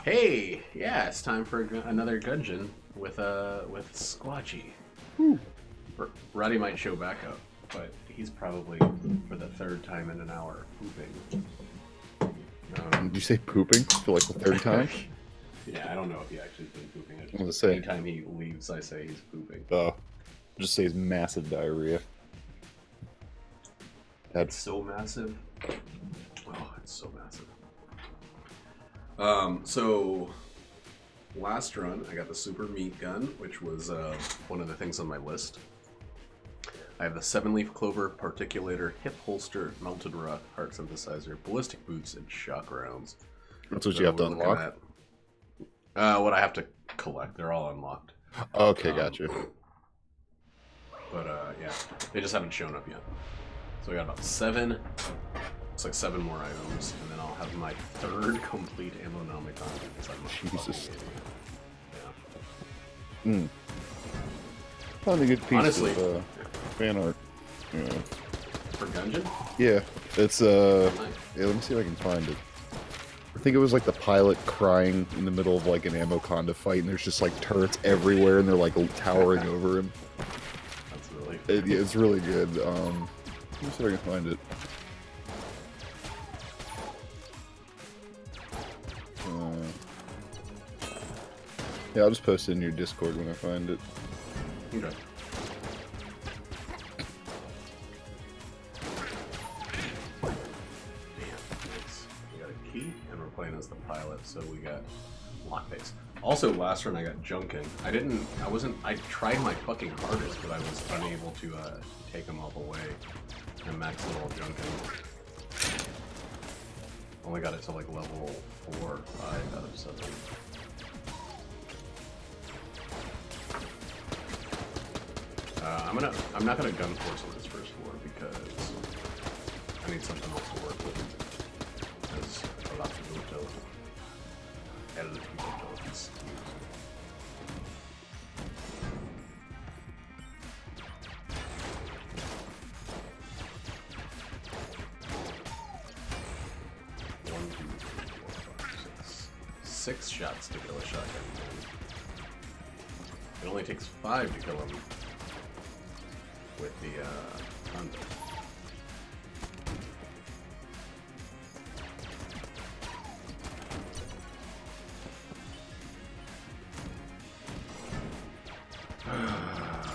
Hey, yeah, it's time for another Gungeon with Squatchy. Whew. Roddy might show back up, but he's probably for the third time in an hour pooping. Did you say pooping for like the third time? Yeah, I don't know if he actually's been pooping. I'm gonna say. Anytime he leaves, I say he's pooping. Oh, just say it's massive diarrhea. That's so massive. Oh, it's so massive. So last run, I got the super meat gun, which was one of the things on my list. I have the 7-leaf clover, particulator, hip holster, melted rock, heart synthesizer, ballistic boots, and shock rounds. That's what you have to unlock? What I have to collect. They're all unlocked. Okay, gotcha. But yeah, they just haven't shown up yet. So I got about 7. Looks like 7 more items, and then I'll have my 3rd complete Ammonomicon. Jesus. Yeah. Found a good piece Honestly, of fan art. Yeah. For Gungeon? Yeah, it's Nice. yeah, let me see if I can find it. I think it was like the pilot crying in the middle of like an Ammoconda fight, and there's just like turrets everywhere, and they're like towering over him. That's really It's really good. Let me see if I can find it. Yeah, I'll just post it in your Discord when I find it. Okay. Nice. We got a key, and we're playing as the pilot, so we got lockpicks. Also, last run I got Junkin. I tried my fucking hardest, but I was unable to take them all the way. And max level Junkin. Only got it to like level 4 or 5 out of 7. I'm not gonna gun force on this first floor because I need something else to work with. Because a lot of people don't. Edited people don't use. One, two, three, four, five, 6 shots to kill a shotgun. It only takes 5 to kill him with the thunder.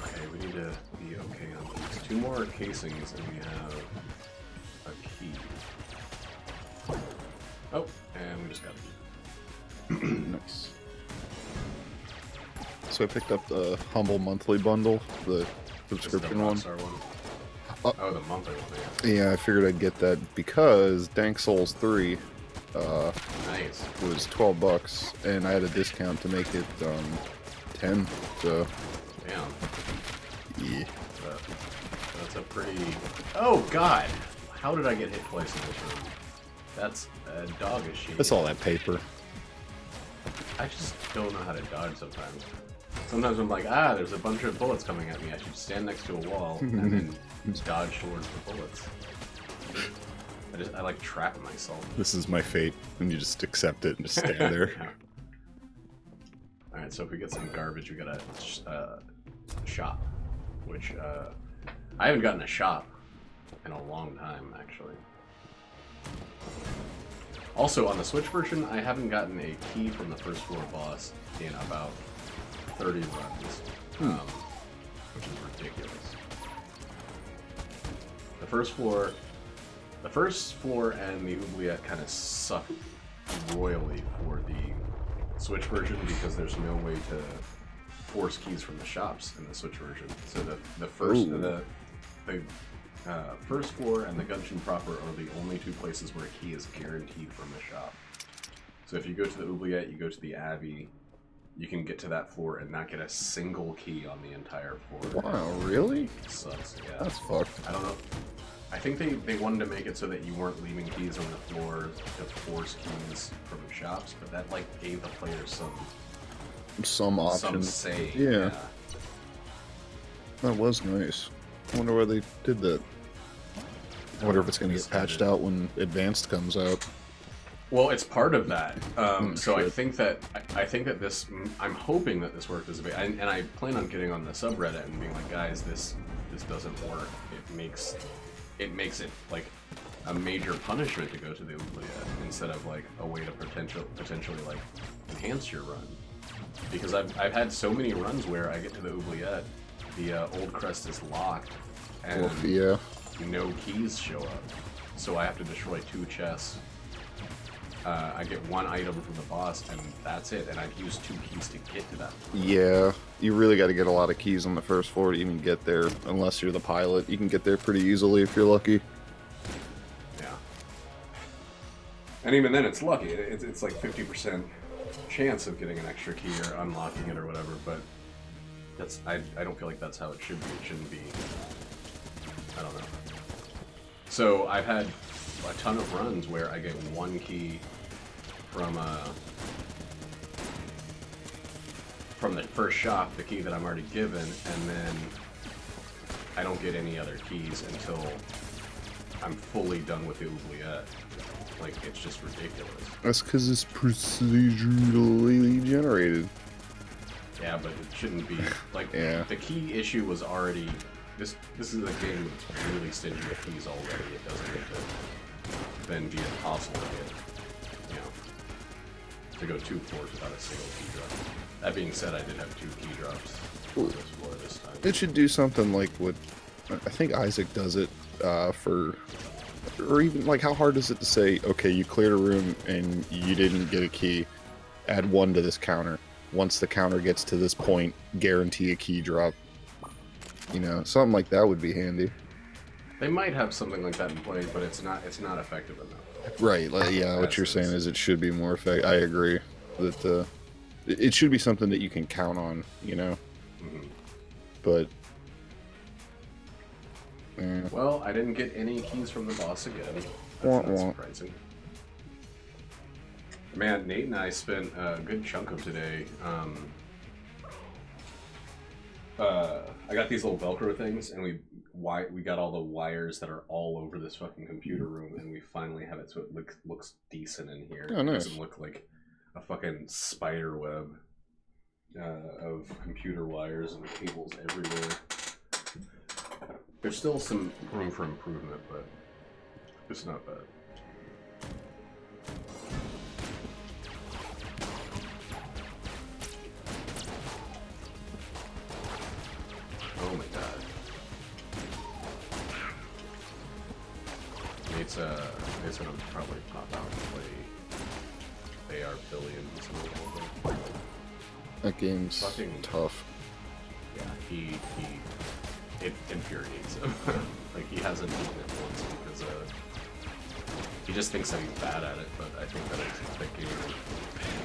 Okay, we need to be okay on these. 2 more casings and we have a key. Oh, and we just got a key. Nice. So I picked up the Humble Monthly Bundle, the subscription one. Oh, the monthly one, yeah. I figured I'd get that because Dank Souls 3 nice. was $12, and I had a discount to make it 10. So Damn. yeah, That's a pretty... Oh, God! How did I get hit twice in this room? That's a doggish shit. that's all that paper. I just don't know how to dodge sometimes. Sometimes I'm like, there's a bunch of bullets coming at me. I should stand next to a wall and then just dodge towards the bullets. I like trap myself. This is my fate, and you just accept it and just stand there. Alright, so if we get some garbage, we got a shop. Which, I haven't gotten a shop in a long time, actually. Also, on the Switch version, I haven't gotten a key from the first floor boss in about 30 runs, which is ridiculous. The first floor and the oubliette kind of suck royally for the Switch version because there's no way to force keys from the shops in the Switch version. So the first floor and the Gungeon proper are the only 2 places where a key is guaranteed from the shop. So if you go to the oubliette, you go to the Abbey, you can get to that floor and not get a single key on the entire floor. Wow, really? It sucks, yeah. That's fucked. I don't know. I think they wanted to make it so that you weren't leaving keys on the floor to force keys from shops, but that like gave the player Some option. some say. Yeah. That was nice. I wonder why they did that. I wonder if it's going to get patched out when Advanced comes out. Well, it's part of that. So I shit. think that this. I'm hoping that this worked as a bait, and I plan on getting on the subreddit and being like, guys, this doesn't work. It makes it like a major punishment to go to the oubliette instead of like a way to potentially like enhance your run. Because I've had so many runs where I get to the oubliette, the old crest is locked, and Well, yeah. no keys show up. So I have to destroy 2 chests. I get 1 item from the boss, and that's it. And I've used 2 keys to get to that. Yeah, you really got to get a lot of keys on the first floor to even get there, unless you're the pilot. You can get there pretty easily if you're lucky. Yeah. And even then, it's lucky. It's like 50% chance of getting an extra key or unlocking it or whatever, but that's I don't feel like that's how it should be. It shouldn't be. I don't know. So I've had a ton of runs where I get 1 key from the first shop, the key that I'm already given, and then I don't get any other keys until I'm fully done with the oubliette. Like, it's just ridiculous. That's because it's procedurally generated. Yeah, but it shouldn't be. Like, Yeah. the key issue was already... This is a game that's really stingy with keys already. It doesn't need to then be impossible to get, you know, to go 2 floors without a single key drop. That being said, I did have 2 key drops for this floor this time. It should do something like what I think Isaac does it for, or even like how hard is it to say, okay, you cleared a room and you didn't get a key, add 1 to this counter. Once the counter gets to this point, guarantee a key drop. You know, something like that would be handy. They might have something like that in place, but it's not effective enough. Right, like, yeah, what you're saying is it should be more effective. I agree that it should be something that you can count on, you know? Mm-hmm. But... Well, I didn't get any keys from the boss again. Wah, That's not wah. surprising. Man, Nate and I spent a good chunk of today. I got these little Velcro things, and we got all the wires that are all over this fucking computer room, and we finally have it so it looks decent in here. Oh, nice. It doesn't look like a fucking spider web of computer wires and cables everywhere. There's still some room for improvement, but it's not bad. Oh my god. It's gonna probably pop out and play AR Billions a little bit. that game's Fucking tough. Yeah, it infuriates him. Like, he hasn't beaten it once because he just thinks that he's bad at it, but I think that that game is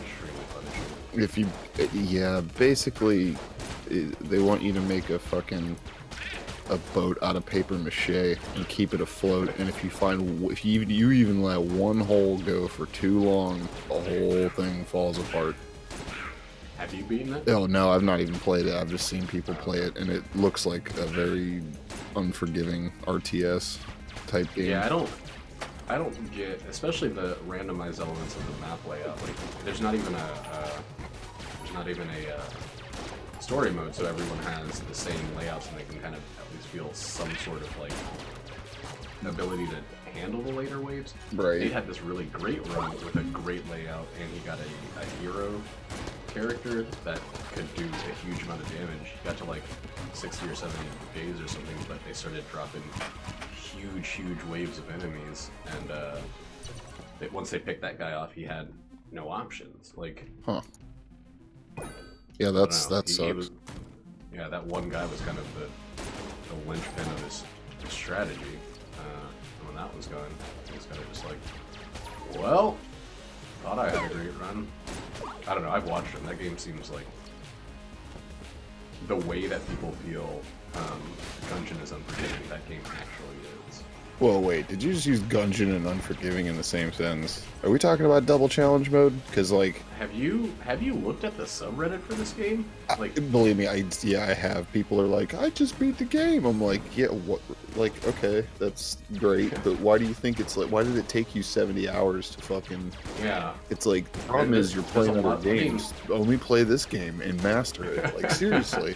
extremely punishing. Yeah, basically, they want you to make a boat out of paper mache and keep it afloat, and if you even let 1 hole go for too long, the whole thing falls apart. Have you beaten it? Oh no, I've not even played it. I've just seen people play it, and it looks like a very unforgiving RTS type game. Yeah, I don't get, especially the randomized elements of the map layout. Like, there's not even a story mode, so everyone has the same layouts, and they can kind of at least feel some sort of like ability to handle the later waves. Right. He had this really great run with a great layout, and he got a hero character that could do a huge amount of damage. He got to like 60 or 70 days or something, but they started dropping huge waves of enemies, and once they picked that guy off, he had no options. Like, Huh. Yeah, that sucks. Yeah, that one guy was kind of the linchpin of his strategy. And when that was gone, he was kind of just like, well, thought I had a great run. I don't know, I've watched him. That game seems like the way that people feel Gungeon is unforgiving, that game actually is. Whoa, wait, did you just use Gungeon and Unforgiving in the same sentence? Are we talking about double challenge mode? Because, like... Have you looked at the subreddit for this game? Like, believe me, I have. People are like, I just beat the game. I'm like, yeah, what? Like, okay, that's great, but why do you think it's like, why did it take you 70 hours to fucking... yeah. It's like, the problem is you're playing other games. Only play this game and master it. Like, seriously.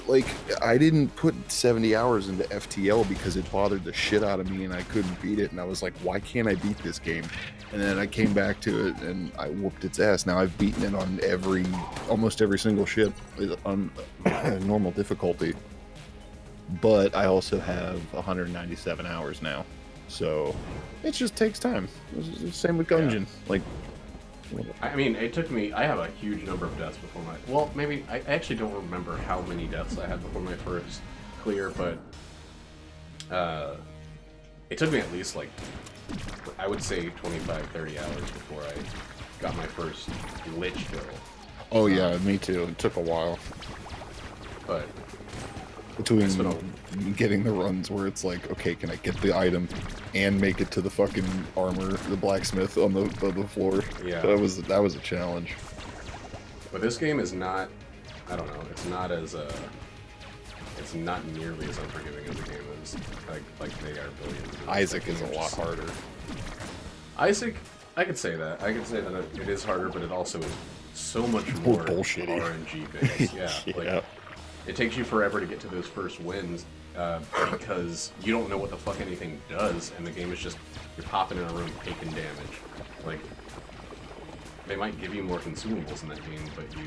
Like, I didn't put 70 hours into FTL because it bothered the shit out of me and I couldn't beat it. And I was like, why can't I beat this game? And then I came back to it and I whooped its ass. Now I've beaten it on almost every single ship on normal difficulty. But I also have 197 hours now. So it just takes time. It's the same with Gungeon. Yeah. Like, I mean, it took me... I have a huge number of deaths before my... Well, maybe... I actually don't remember how many deaths I had before my first clear, but... it took me at least, like... I would say 25, 30 hours before I got my first lich kill. Oh, yeah, me too. It took a while. But... Between getting the runs where it's like, okay, can I get the item and make it to the fucking armor, the blacksmith on the floor? Yeah. That was a challenge. But this game is not, I don't know, it's not as, it's not nearly as unforgiving as the game is, like they are billions. Isaac is a lot harder. Isaac, I could say that. I could say that it is harder, but it also is so much more bullshitty. RNG based. Yeah. Yeah. Like, it takes you forever to get to those first wins because you don't know what the fuck anything does, and the game is just, you're popping in a room taking damage. Like, they might give you more consumables in that game, but you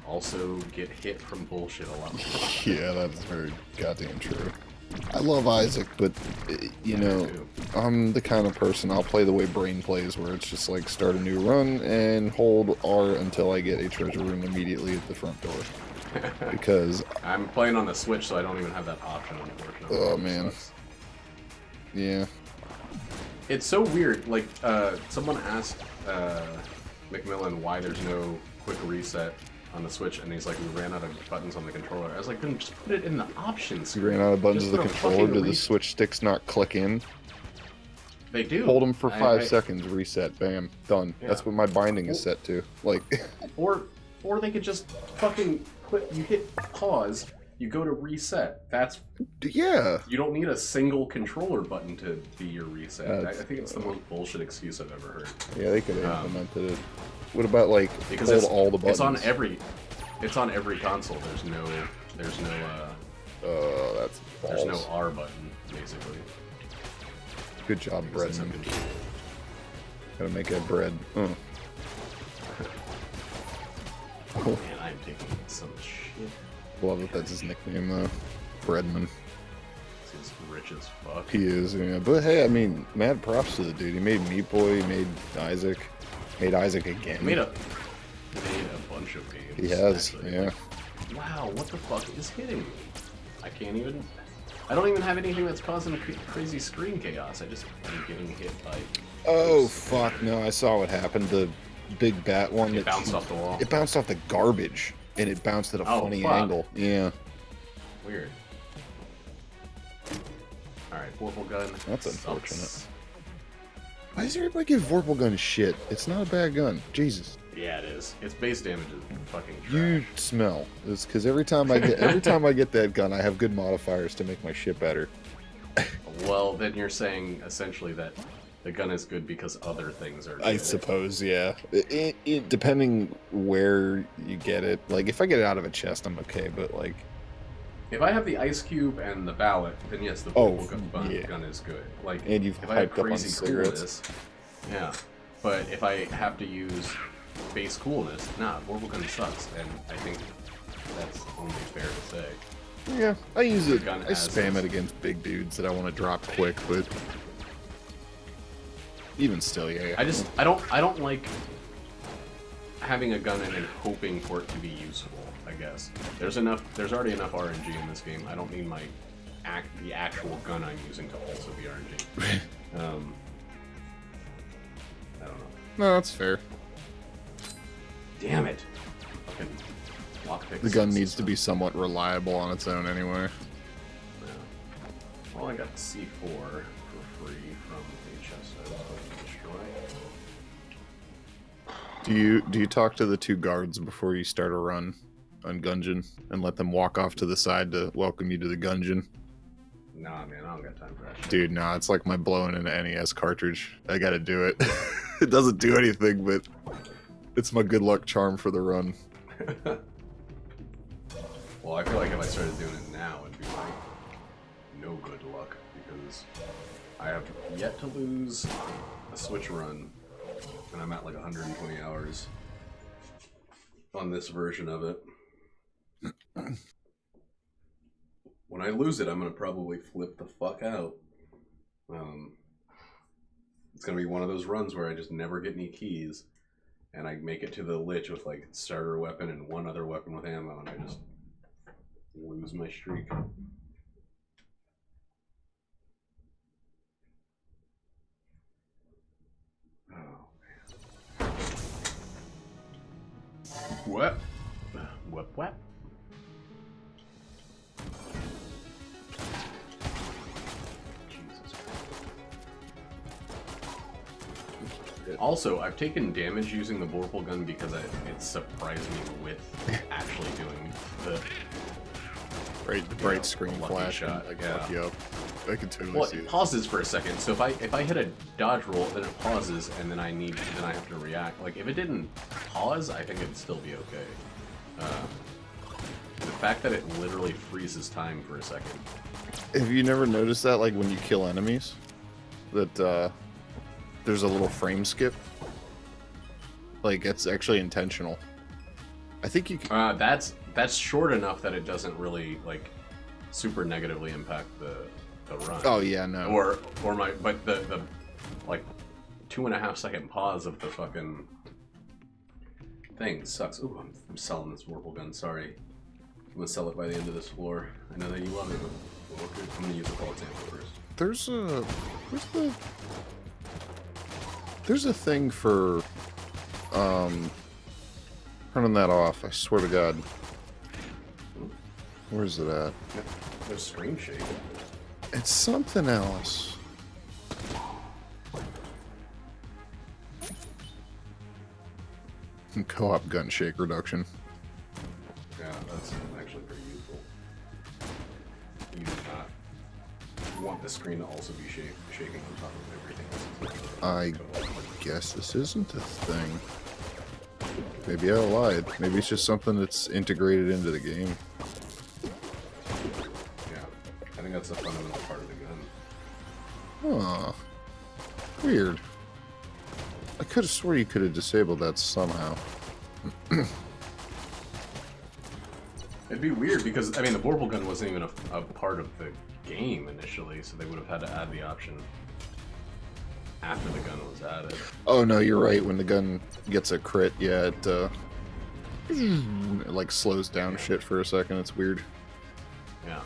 also get hit from bullshit a lot more. Yeah, that's very goddamn true. I love Isaac, but, you know, I'm the kind of person, I'll play the way Brain plays, where it's just like start a new run and hold R until I get a treasure room immediately at the front door. Because I'm playing on the Switch, so I don't even have that option, unfortunately. Oh man. Yeah. It's so weird. Like, someone asked McMillan why there's no quick reset on the Switch, and he's like, we ran out of buttons on the controller. I was like, then just put it in the options. You ran out of buttons on the controller? Do the Switch sticks not click in? They do. Hold them for 5 seconds, reset, bam, done. Yeah. That's what my binding is set to. Like, or they could just fucking quit. You hit pause, you go to reset. That's... Yeah. You don't need a single controller button to be your reset. I think it's the most bullshit excuse I've ever heard. Yeah, they could have implemented it. What about, like, because hold all the buttons? It's on every console. There's no that's false. There's no R button, basically. Good job, Breadman. Gotta make that bread. Man, I'm taking some shit. Love that that's his nickname, though. Breadman. He's rich as fuck. He is, yeah. But hey, I mean, mad props to the dude. He made Meat Boy, he made Isaac. Made Isaac again. He made a bunch of games. He has, actually. yeah. Wow, what the fuck is hitting me? I don't even have anything that's causing crazy screen chaos. I just am getting hit by... Oh, fuck, no, I saw what happened. The big bat one. It bounced off the wall. It bounced off the garbage, and it bounced at a funny angle. Yeah. Weird. Alright, Vorpal Gun. That's unfortunate. Why does everybody give Vorpal Gun shit? It's not a bad gun. Jesus. Yeah, it is. Its base damage is fucking trash. You smell. It's because every time I get that gun, I have good modifiers to make my shit better. Well, then you're saying essentially that the gun is good because other things are good. I suppose, yeah. It depending where you get it. Like, if I get it out of a chest, I'm okay, but like... If I have the ice cube and the ballot, then yes, the Vorpal gun is good. Like, and you've if I have hyped up on crazy cigarettes. coolness, yeah. But if I have to use base coolness, nah, Vorpal Gun sucks, and I think that's only fair to say. Yeah, I use it. I spam it against big dudes that I want to drop quick, but even still, yeah. I don't like having a gun and then hoping for it to be useful. I guess there's already enough RNG in this game. I don't need the actual gun I'm using to also be RNG. I don't know. No, that's fair. Damn it! Fucking lockpick. The gun needs to be somewhat reliable on its own anyway. Yeah. Well, Well, I got C4 for free from the chest I was going to destroy. Do you talk to the 2 guards before you start a run on Gungeon and let them walk off to the side to welcome you to the Gungeon? Nah, man, I don't got time for that shit. Dude, nah, it's like my blowing an NES cartridge. I gotta do it. It doesn't do anything, but it's my good luck charm for the run. Well, I feel like if I started doing it now, it'd be like no good luck because I have yet to lose a Switch run, and I'm at like 120 hours on this version of it. When I lose it, I'm gonna probably flip the fuck out. It's gonna be one of those runs where I just never get any keys, and I make it to the Lich with like starter weapon and one other weapon with ammo, and I just lose my streak. Oh man. What? What? Also, I've taken damage using the vorpal gun because it surprised me with actually doing the bright screen lucky flash shot. and, like, Yeah. fuck you up. I can totally Well, see it it. pauses for a second. So if I hit a dodge roll, then it pauses, and then I have to react. Like if it didn't pause, I think it'd still be okay. The fact that it literally freezes time for a second. Have you never noticed that, like, when you kill enemies? That, there's a little frame skip? Like, it's actually intentional. I think you can... That's short enough that it doesn't really, like, super negatively impact the run. Oh, yeah, no. But the like, 2.5 second pause of the fucking thing sucks. Ooh, I'm selling this vorpal gun, sorry. I'm gonna sell it by the end of this floor. I know that you love it, but I'm gonna use the full example first. There's a thing for turning that off. I swear to God. Where's it at? Yeah, there's screen shake. It's something else. Co-op gun shake reduction. Yeah, that's actually pretty useful. You do not want the screen to also be shaking on top of everything else. I guess this isn't a thing. Maybe I lied. Maybe it's just something that's integrated into the game. Yeah, I think that's a fundamental part of the gun. Huh. Weird. I could have swore you could have disabled that somehow. It'd be weird because, I mean, the vorpal gun wasn't even a part of the game initially, so they would have had to add the option after the gun was added. Oh no, you're right. When the gun gets a crit, yeah, it like slows down shit for a second. It's weird. Yeah.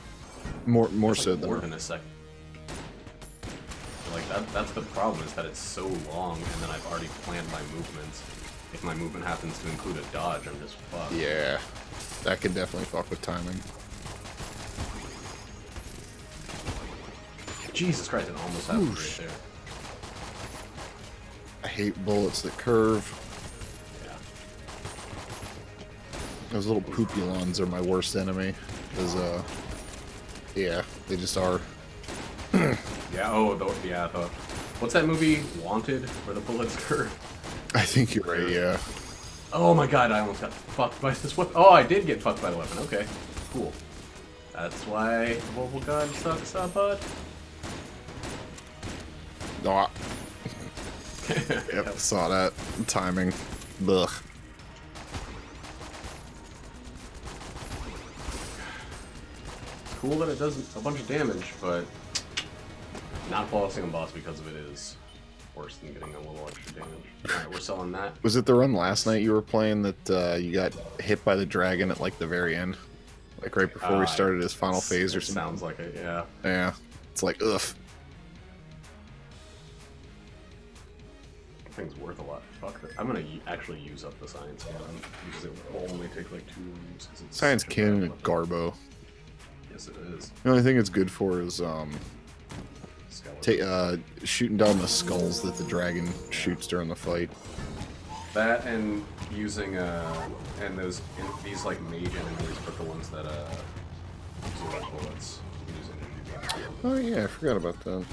More It's so like more than than a second. Like that's the problem, is that it's so long, and then I've already planned my movements. If my movement happens to include a dodge, I'm just fucked. yeah, that could definitely fuck with timing. Jesus Christ, it almost happened Whoosh. right there. I hate bullets that curve. Yeah. Those little poopulons are my worst enemy. Cause yeah, they just are. Yeah. Oh, what's that movie? Wanted, where the bullets curve. I think you're right. Yeah. Oh my God, I almost got fucked by this weapon. Oh, I did get fucked by the weapon. Okay, cool. That's why the vorpal gun sucks up, bud. No. Yep, saw that. Timing. Ugh. Cool that it does a bunch of damage, but not flawlessing on boss because of it is worse than getting a little extra damage. Alright, we're selling that. Was it the run last night you were playing that you got hit by the dragon at like the very end? Like right before we started his final phase or It something? sounds like it, yeah. Yeah. It's like, ugh. That thing's worth a lot. Fuck that. I'm gonna actually use up the science cannon because it will only take like 2 moves. 'Cause it's Science such a cannon bad and weapon. Garbo. Yes, it is. The only thing it's good for is Shooting down the skulls that the dragon shoots during the fight. That and using and these like mage enemies, but the ones that absorb bullets. You use energy. Oh yeah, I forgot about that.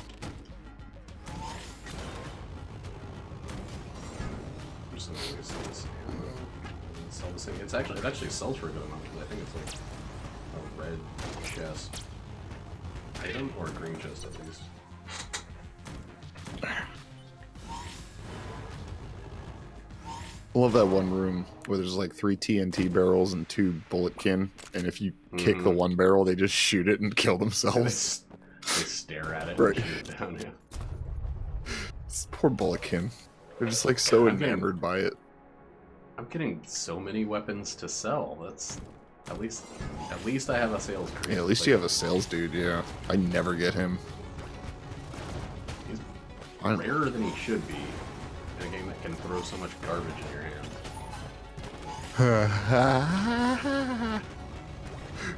Just gonna use this and sell this thing. It actually sells for a good amount. I think it's like a red chest item or a green chest at least. I love that one room where there's like 3 TNT barrels and 2 bulletkin, and if you kick the one barrel, they just shoot it and kill themselves. They stare at it right. and shoot it down, yeah. This poor bulletkin. They're just like so enamored by it. I'm getting so many weapons to sell. That's at least I have a sales crew. Yeah, at least you have a sales dude, yeah. I never get him. He's rarer than he should be in a game that can throw so much garbage in your hand.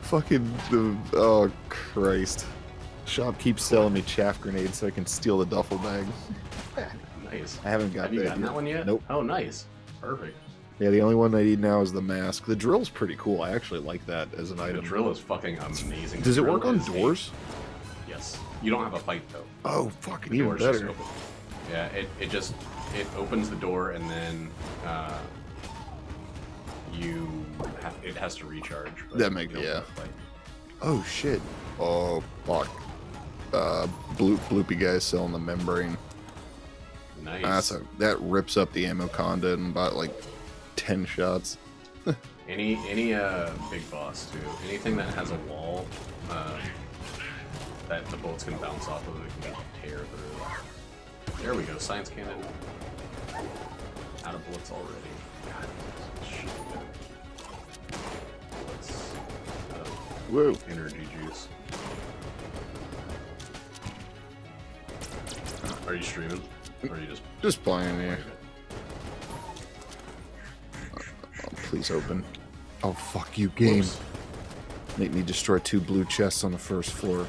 Fucking oh Christ. Shop keeps selling me chaff grenades so I can steal the duffel bag. Nice. I haven't got Have you gotten that one yet? Nope. Oh, nice. Perfect. Yeah, the only one I need now is the mask. The drill's pretty cool. I actually like that as an item. The drill is fucking amazing. Does it work on doors? Yes. You don't have a fight though. Oh, fucking the even door's just better. open. Yeah, it opens the door and then it has to recharge. That makes Oh shit. Oh fuck. Bloopy guy's selling the membrane. Nice. That rips up the ammo conda in about like 10 shots. any big boss too. Anything that has a wall that the bullets can bounce off of, it can tear through. There we go. Science cannon. Out of bullets already. God, shit. Bullets. Out of Whoa. energy juice. Are you streaming? Or are you just playing here? Oh, please open. Oh fuck you, game. Whoops. Make me destroy 2 blue chests on the first floor.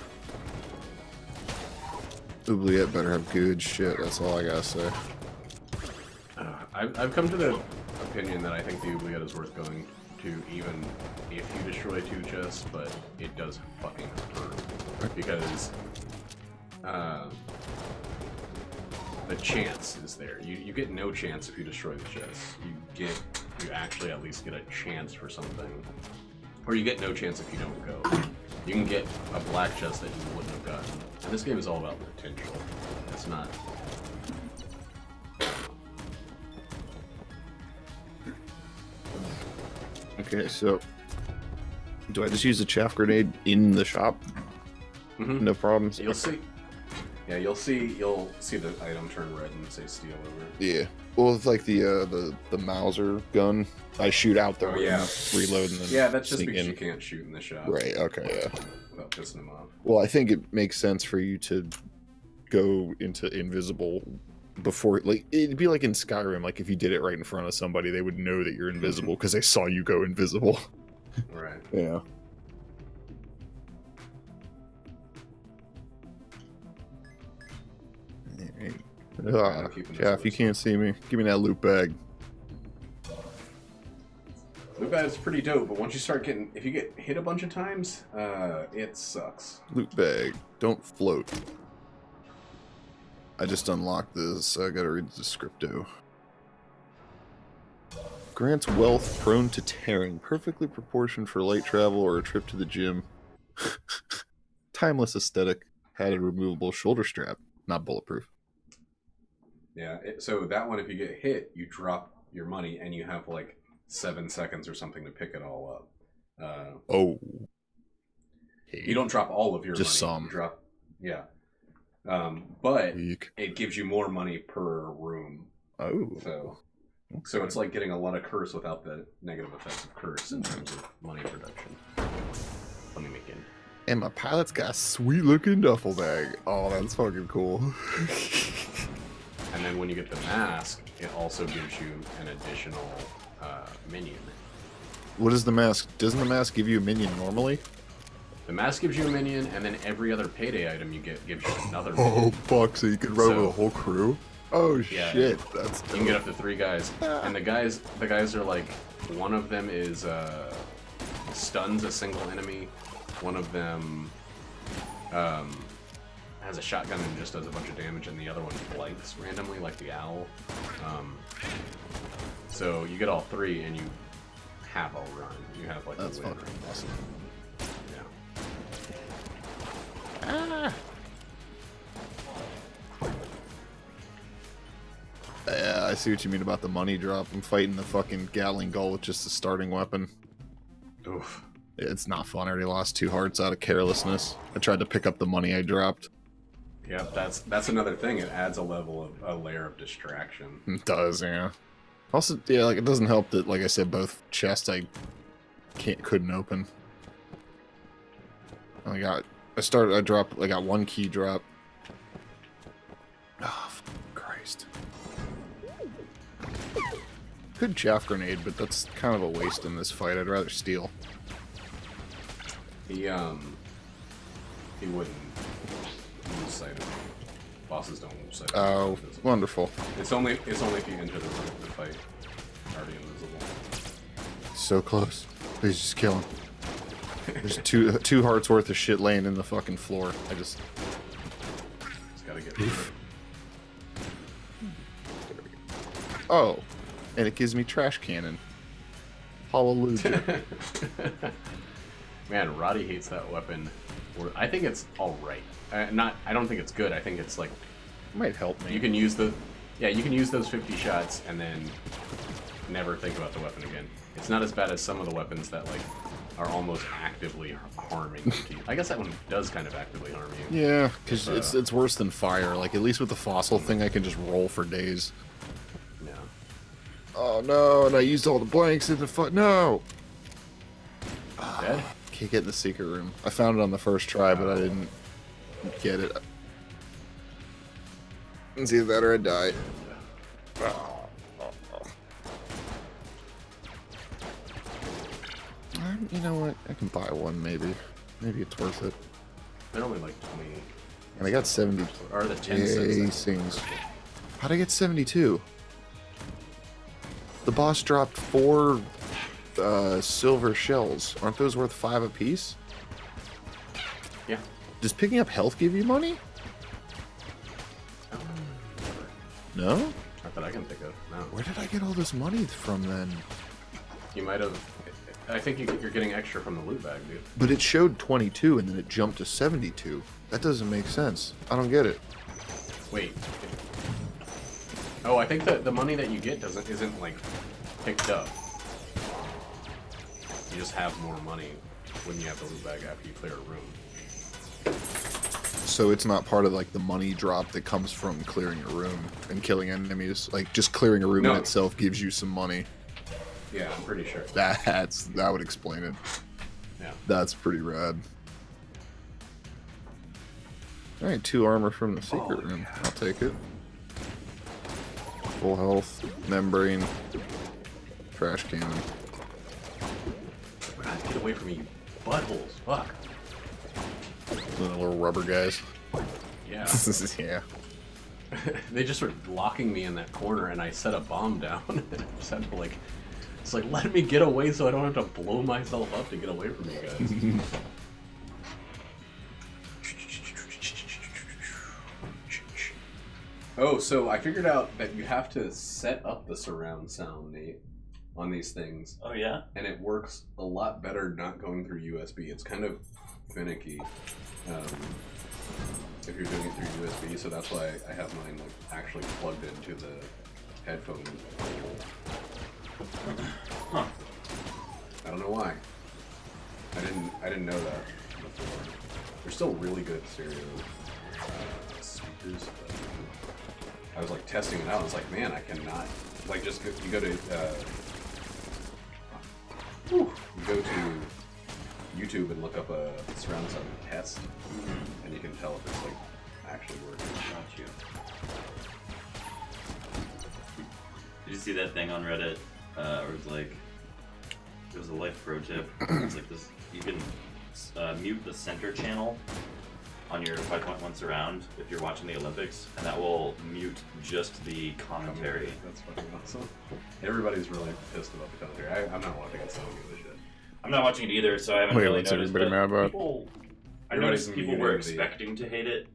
Oubliette better have good shit, that's all I gotta say. I've come to the opinion that I think the Oubliette is worth going to even if you destroy 2 chests, but it does fucking hurt. Because the chance is there. You get no chance if you destroy the chests. You actually at least get a chance for something. Or you get no chance if you don't go. You can get a black chest that you wouldn't have gotten. And this game is all about potential. It's not... Okay, so... Do I just use the chaff grenade in the shop? Mm-hmm. No problems? You'll see. Yeah, you'll see the item turn red and say steal over it. Yeah. Well, it's like the Mauser gun. I shoot out the reload and then yeah, that's just sneak because in. you can't shoot in the shop. Right, okay, yeah. Without pissing them off. Well, I think it makes sense for you to go into invisible before, like, it'd be like in Skyrim, like if you did it right in front of somebody, they would know that you're invisible because they saw you go invisible. Right. Yeah. Jeff, you can't see me. Give me that loot bag. Loot bag is pretty dope, but once you start getting, if you get hit a bunch of times, it sucks. Loot bag. Don't float. I just unlocked this, so I gotta read the scripto. Grants wealth prone to tearing, perfectly proportioned for light travel or a trip to the gym. Timeless aesthetic. Had a removable shoulder strap. Not bulletproof. Yeah, so that one, if you get hit, you drop your money, and you have like 7 seconds or something to pick it all up. You don't drop all of your money. Just some. You drop, yeah. But Eek. it gives you more money per room. Oh. So it's like getting a lot of curse without the negative effects of curse in terms of money production. Let me make it. And my pilot's got a sweet looking duffel bag. Oh, that's fucking cool. And then when you get the mask, it also gives you an additional minion. What is the mask? Doesn't the mask give you a minion normally? The mask gives you a minion, and then every other payday item you get gives you another Oh, minion. fuck, so you could run with a whole crew? Oh, Yeah, shit, that's You dope. can get up to 3 guys. And the guys are like, one of them is, stuns a single enemy. One of them, has a shotgun and just does a bunch of damage, and the other one blanks randomly, like the owl. So you get all 3, and you have a run. You have, like, That's a win. fucking awesome. Yeah. Yeah, I see what you mean about the money drop. I'm fighting the fucking Gatling Gull with just a starting weapon. Oof. It's not fun. I already lost 2 hearts out of carelessness. I tried to pick up the money I dropped. Yeah, that's another thing. It adds a layer of distraction. It does, yeah. Also, yeah, like it doesn't help that, like I said, both chests I couldn't open. I got 1 key drop. Oh, Christ. Good chaff grenade, but that's kind of a waste in this fight. I'd rather steal. He wouldn't lose sight of me. Bosses don't lose sight of me. Oh, wonderful. It's only if you enter the fight. Already invisible. So close. Please just kill him. There's two hearts worth of shit laying in the fucking floor. Just gotta get rid of Oh, and it gives me trash cannon. Hallelujah. it. Man, Roddy hates that weapon. I think it's alright. I don't think it's good. I think it's like Might help me. you can use those 50 shots and then never think about the weapon again. It's not as bad as some of the weapons that like are almost actively harming you. I guess that one does kind of actively harm you. Yeah, because it's worse than fire. Like, at least with the fossil thing, I can just roll for days. Yeah. Oh, no, and I used all the blanks in the No! Dead? Can't get in the secret room. I found it on the first try, but I didn't get it. It's either that or I die. You know what? I can buy one, maybe. Maybe it's worth it. They're only like 20. And I got 70 Or the 10 cents. casings. How'd I get 72? The boss dropped 4 silver shells. Aren't those worth 5 apiece? Yeah. Does picking up health give you money? No? Not that I can think of. No. Where did I get all this money from then? You might have. I think you're getting extra from the loot bag, dude. But it showed 22 and then it jumped to 72. That doesn't make sense. I don't get it. Wait. Oh, I think that the money that you get isn't like picked up. You just have more money when you have the loot bag after you clear a room. So it's not part of like the money drop that comes from clearing a room and killing enemies. Like just clearing a room in itself gives you some money. Yeah, I'm pretty sure. That would explain it. Yeah. That's pretty rad. Alright, 2 armor from the secret room. Yeah. I'll take it. Full health, membrane, trash cannon. God, get away from me, you buttholes. Fuck. The little rubber guys. Yeah. Yeah. They just were locking me in that corner, and I set a bomb down. And I just had to like, it's like let me get away so I don't have to blow myself up to get away from you guys. Oh, so I figured out that you have to set up the surround sound, Nate, on these things. Oh yeah? And it works a lot better not going through USB. It's kind of finicky if you're doing it through USB, so that's why I have mine like actually plugged into the headphone hole. Huh. I don't know why. I didn't know that before. They're still really good stereo speakers. But I was like testing it out. I was like, man, I cannot. Like, just you go to you go to YouTube and look up a surround sound test, and you can tell if it's like actually working. Got you. Did you see that thing on Reddit? Where it was like, it was a life pro tip. It's like this: you can mute the center channel on your 5.1 surround if you're watching the Olympics, and that will mute just the commentary. That's fucking awesome. Everybody's really pissed about the commentary. I'm not watching it, so I don't give a shit. I'm not watching it either, so I haven't Wait, really what's noticed. everybody but mad about? I noticed people were expecting to hate it.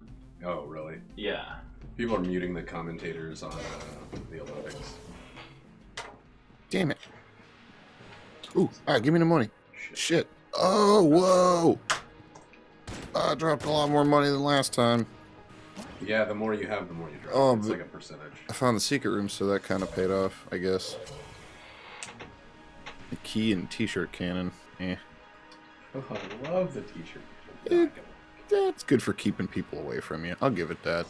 Oh, really? Yeah. People are muting the commentators on the Olympics. Damn it. Ooh, alright, give me the money. Shit. Oh, whoa. I dropped a lot more money than last time. Yeah, the more you have, the more you drop. Oh, it's but- like a percentage. I found the secret room, so that kind of paid off, I guess. The key and t-shirt cannon. Eh. Oh, I love the t-shirt. Eh. That's good for keeping people away from you. I'll give it that.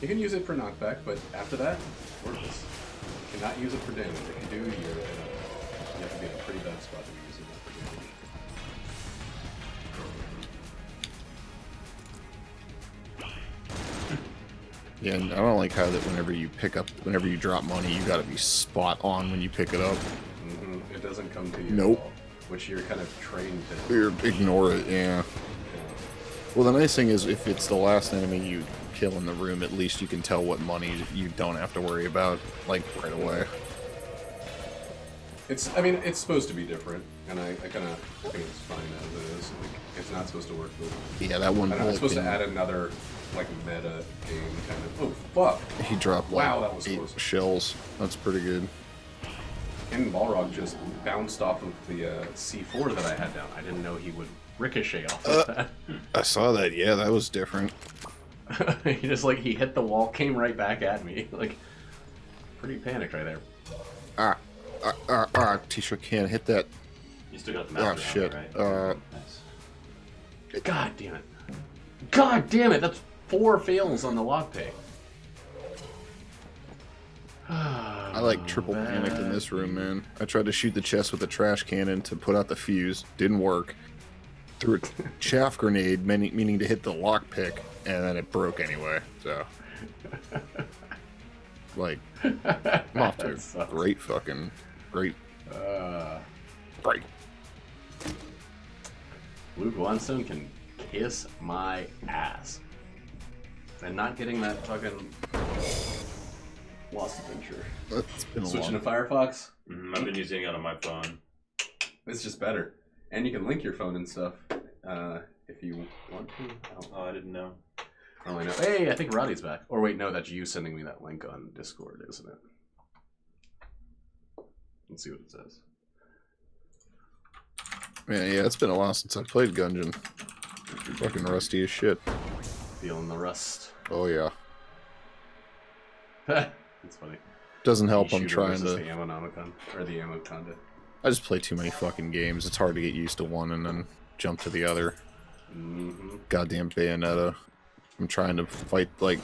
You can use it for knockback, but after that, worthless. You cannot use it for damage. If you do, you have to be in a pretty bad spot to be using that for damage. Yeah, and I don't like how that whenever you drop money, you gotta be spot on when you pick it up. It doesn't come to you Nope. at all, which you're kind of trained to. Or ignore it, yeah. Well, the nice thing is, if it's the last enemy you kill in the room, at least you can tell what money you don't have to worry about, like, right away. I mean, it's supposed to be different, and I kind of think it's fine as it is. Like, it's not supposed to work, but Yeah, that one I don't know, it's bullet supposed to add another, like, meta game kind of. Oh, fuck! he dropped, like, Wow, that was 8 close. shells. That's pretty good. And Balrog just bounced off of the C4 that I had down. I didn't know he would ricochet off of that. I saw that, yeah, that was different. He just, like, he hit the wall, came right back at me. Like, pretty panicked right there. T-shirt can't hit that. You still got the Oh, master shit. armor, right? Nice. God damn it. God damn it, that's 4 fails on the lockpick. I like triple panicked in this room, man. I tried to shoot the chest with a trash cannon to put out the fuse. Didn't work. Threw a chaff grenade, meaning to hit the lockpick, and then it broke anyway. So, like, I'm off to a great. Great. Luke Lundstone can kiss my ass. And not getting that fucking Lost Adventure. It's been a Switching long. to Firefox, I've been using it on my phone. it's just better. And you can link your phone and stuff if you want to. Oh, I didn't know. I don't really know. Hey, I think Roddy's back. Or wait, no, that's you sending me that link on Discord, isn't it? Let's see what it says. Man, yeah, it's been a while since I played Gungeon. Fucking rusty as shit. Feeling the rust. Oh yeah. That's funny. Doesn't help. The I'm shooter trying versus to. the Ammonomicon, or the Ammoconda. I just play too many fucking games. It's hard to get used to one and then jump to the other. Goddamn Bayonetta. I'm trying to fight, like,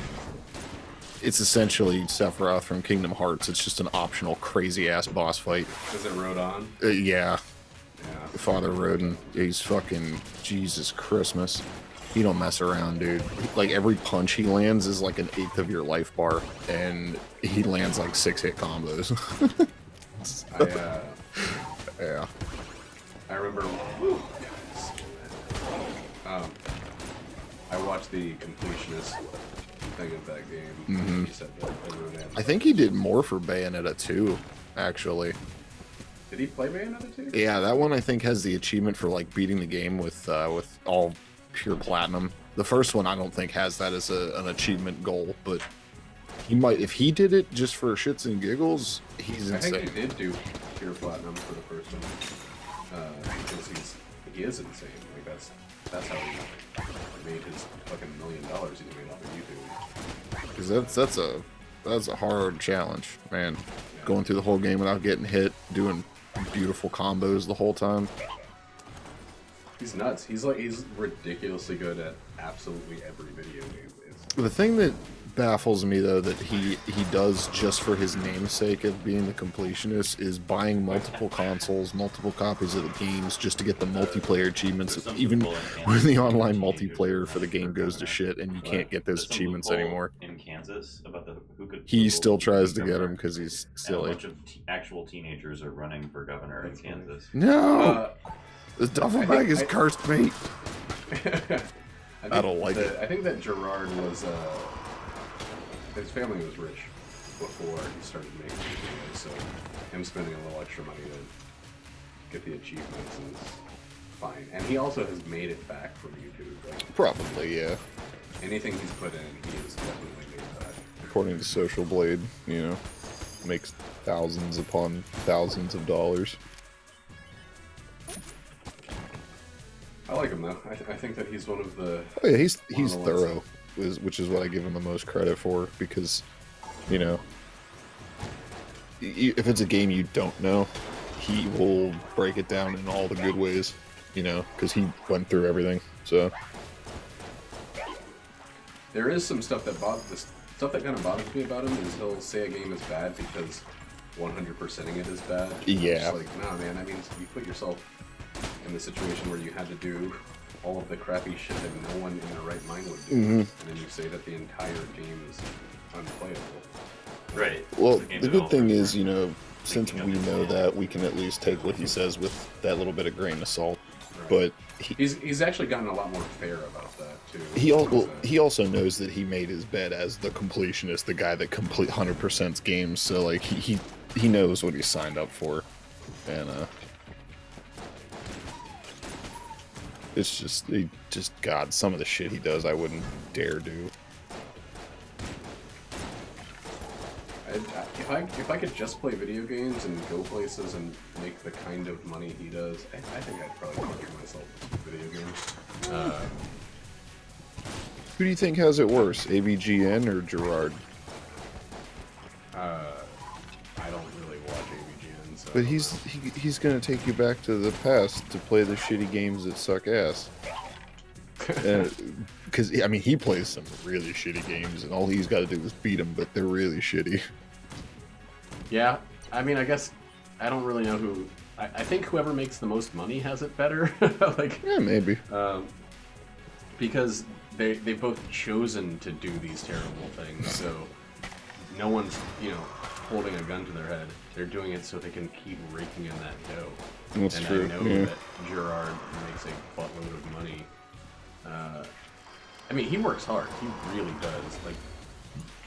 it's essentially Sephiroth from Kingdom Hearts. It's just an optional crazy ass boss fight. Is it Rodon? Yeah, Yeah. Father Rodin. He's fucking Jesus Christmas. He don't mess around, dude. Like, every punch he lands is like an 1/8 of your life bar, and he lands like 6-hit combos. Yeah. I remember. I watched the completionist thing of that game. He said that Rodon. I think he did more for Bayonetta 2, actually. Did he play Bayonetta 2? Yeah, that one I think has the achievement for like beating the game with all pure platinum. The first one I don't think has that as an achievement goal, but he might if he did it just for shits and giggles. He's I insane. think he did do pure platinum for the first one because he is insane. Like that's how he made his fucking $1 million he made off of YouTube. Because that's a hard challenge, man. Going through the whole game without getting hit, doing beautiful combos the whole time. He's nuts. He's ridiculously good at absolutely every video game. The thing that baffles me though that he does just for his namesake of being the completionist is buying multiple consoles, multiple copies of the games just to get the multiplayer achievements, even when the online multiplayer for the game goes to shit and you can't get those achievements anymore. In Kansas about who could. He still tries to get them because he's And a silly. bunch of actual teenagers are running for governor in Kansas. No! The duffel bag is cursed, mate. I don't like it. I think that Gerard was, his family was rich before he started making videos, so him spending a little extra money to get the achievements is fine. And he also has made it back from YouTube. Like, Probably, yeah. anything he's put in, he has definitely made it back. According to Social Blade, you know, makes thousands upon thousands of dollars. I like him though. I think that he's one of the. Oh yeah, he's one of the ones thorough, which is what I give him the most credit for, because, you know, if it's a game you don't know, he will break it down in all the good ways, you know, because he went through everything. So There is some stuff that kind of bothers me about him is he'll say a game is bad because 100%ing it is bad. Yeah. It's like, nah, man. That means you put yourself in the situation where you had to do all of the crappy shit that no one in their right mind would do, and then you say that the entire game is unplayable. Right. well, The game the good thing developer is, you know, since we know that, we can at least take what he says with that little bit of grain of salt. Right. But He's actually gotten a lot more fair about that too. he also knows that he made his bed as the completionist, the guy that complete 100% games. So like he knows what he signed up for, and it's just God, some of the shit he does I wouldn't dare do. If I could just play video games and go places and make the kind of money he does, I think I'd probably torture myself with video games. Who do you think has it worse, AVGN or Gerard? I don't really watch AVGN, so. But he's gonna take you back to the past to play the shitty games that suck ass. Because I mean, he plays some really shitty games, and all he's got to do is beat them, but they're really shitty. Yeah, I mean, I guess I don't really know who. I think whoever makes the most money has it better. Like, Yeah, maybe. because they've both chosen to do these terrible things, so no one's, you know, holding a gun to their head. They're doing it so they can keep raking in that dough. That's and true. I know Yeah. that Gerard makes a buttload of money. I mean, he works hard. He really does. Like,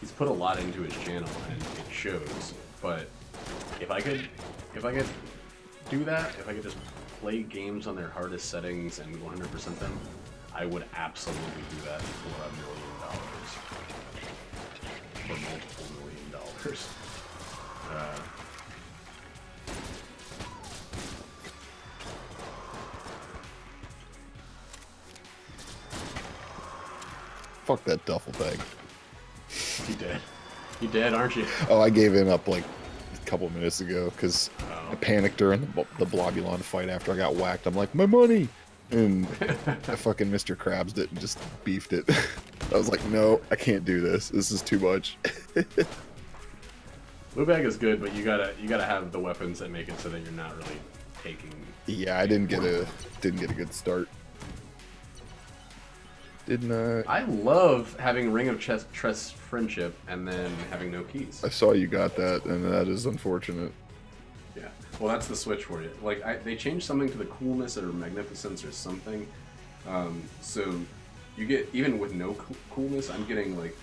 he's put a lot into his channel, and it shows. But if I could do that, if I could just play games on their hardest settings and 100% them, I would absolutely do that for $1 million. For multiple $1 million. Fuck that duffel bag. You dead, aren't you? Oh, I gave him up like a couple minutes ago because I panicked during the Blobulon fight after I got whacked. I'm like, my money! And I fucking Mr. Krabs it and just beefed it. I was like, no, I can't do this. This is too much. Blue bag is good, but you gotta have the weapons that make it so that you're not really taking. Yeah, I didn't get a good start. Didn't I love having Ring of Trust Friendship and then having no keys. I saw you got that, and that is unfortunate. Yeah, well, that's the switch for you. Like, they changed something to the coolness or magnificence or something. So you get, even with no coolness, I'm getting like,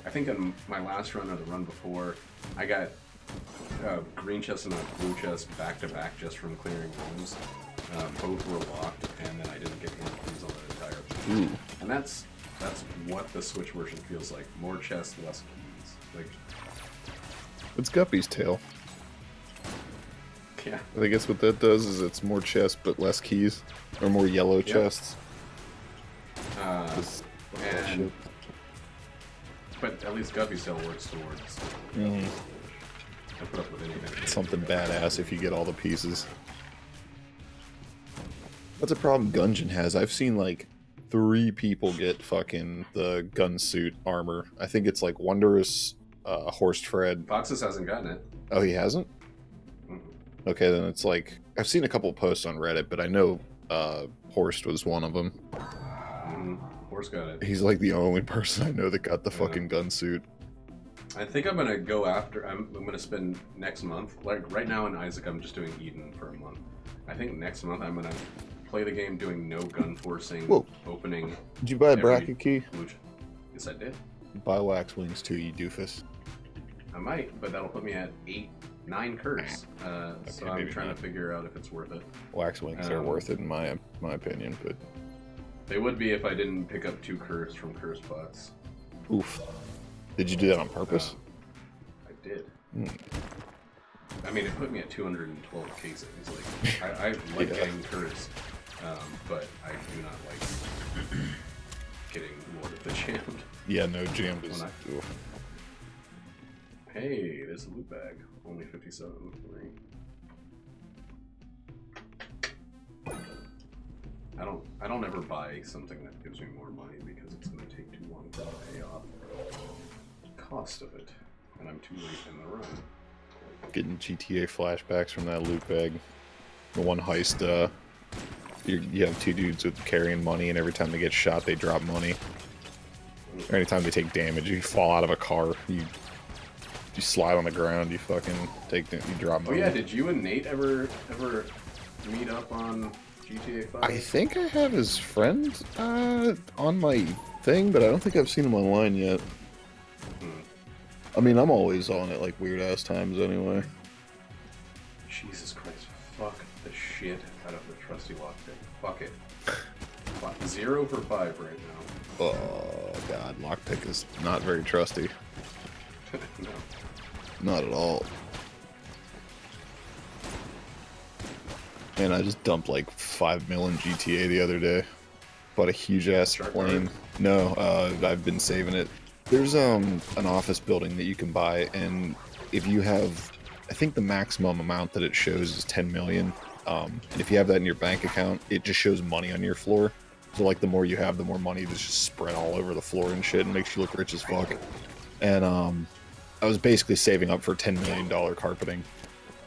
I think on my last run or the run before, I got green chest and a blue chest back to back just from clearing rooms. Both were locked, and then I didn't get any keys on the entire thing. Ooh. And that's what the Switch version feels like. More chests, less keys. Like, It's Guppy's tail. yeah. I guess what that does is it's more chests but less keys, or more yellow chests. And but at least Guppy's tail works towards. Mm. I put up with anything. Something badass if you get all the pieces. That's a problem Gungeon has. I've seen like 3 people get fucking the gun suit armor. I think it's like Wondrous, Horst Fred. Foxes hasn't gotten it. Oh, he hasn't? Mhm. Okay, then it's like I've seen a couple posts on Reddit, but I know Horst was one of them. Horse got it. He's like the only person I know that got the fucking gun suit. I think I'm gonna go after. I'm gonna spend next month. Like right now in Isaac, I'm just doing Eden for a month. I think next month I'm gonna play the game doing no gun forcing, Whoa. opening. Did you buy a every bracket key? lucha. Yes, I did. Buy wax wings too, you doofus. I might, but that'll put me at 9 curse. So I'm maybe trying not. to figure out if it's worth it. Wax wings are worth it in my opinion, but They would be if I didn't pick up 2 curse from curse pots. oof. Did you do that on purpose? I did. Hmm. I mean, it put me at 212 casings. Like, I like Yeah. getting curse, but I do not like getting Lord of the Jammed. Yeah, no, jammed is. When Oof. Hey, there's a loot bag. Only 57. I don't ever buy something that gives me more money because it's going to take too long to pay off the cost of it, and I'm too late in the run. Getting GTA flashbacks from that loot bag. The one heist, you have 2 dudes with carrying money, and every time they get shot, they drop money. Or anytime they take damage, you fall out of a car, you slide on the ground, you fucking you drop Oh money. yeah, did you and Nate ever meet up on GTA 5? I think I have his friend on my thing, but I don't think I've seen him online yet. I mean, I'm always on it like weird ass times anyway. Jesus Christ, fuck the shit out of the trusty lockpick. Fuck it. 0 for 5 right now. Oh god, lockpick is not very trusty. No. Not at all. And I just dumped like 5 mil in GTA the other day. Bought a huge ass Shark plane. No, I've been saving it. There's an office building that you can buy, and if you have, I think the maximum amount that it shows is 10 million. And if you have that in your bank account, it just shows money on your floor. So like the more you have, the more money that's just spread all over the floor and shit, and makes you look rich as fuck. And I was basically saving up for $10 million carpeting.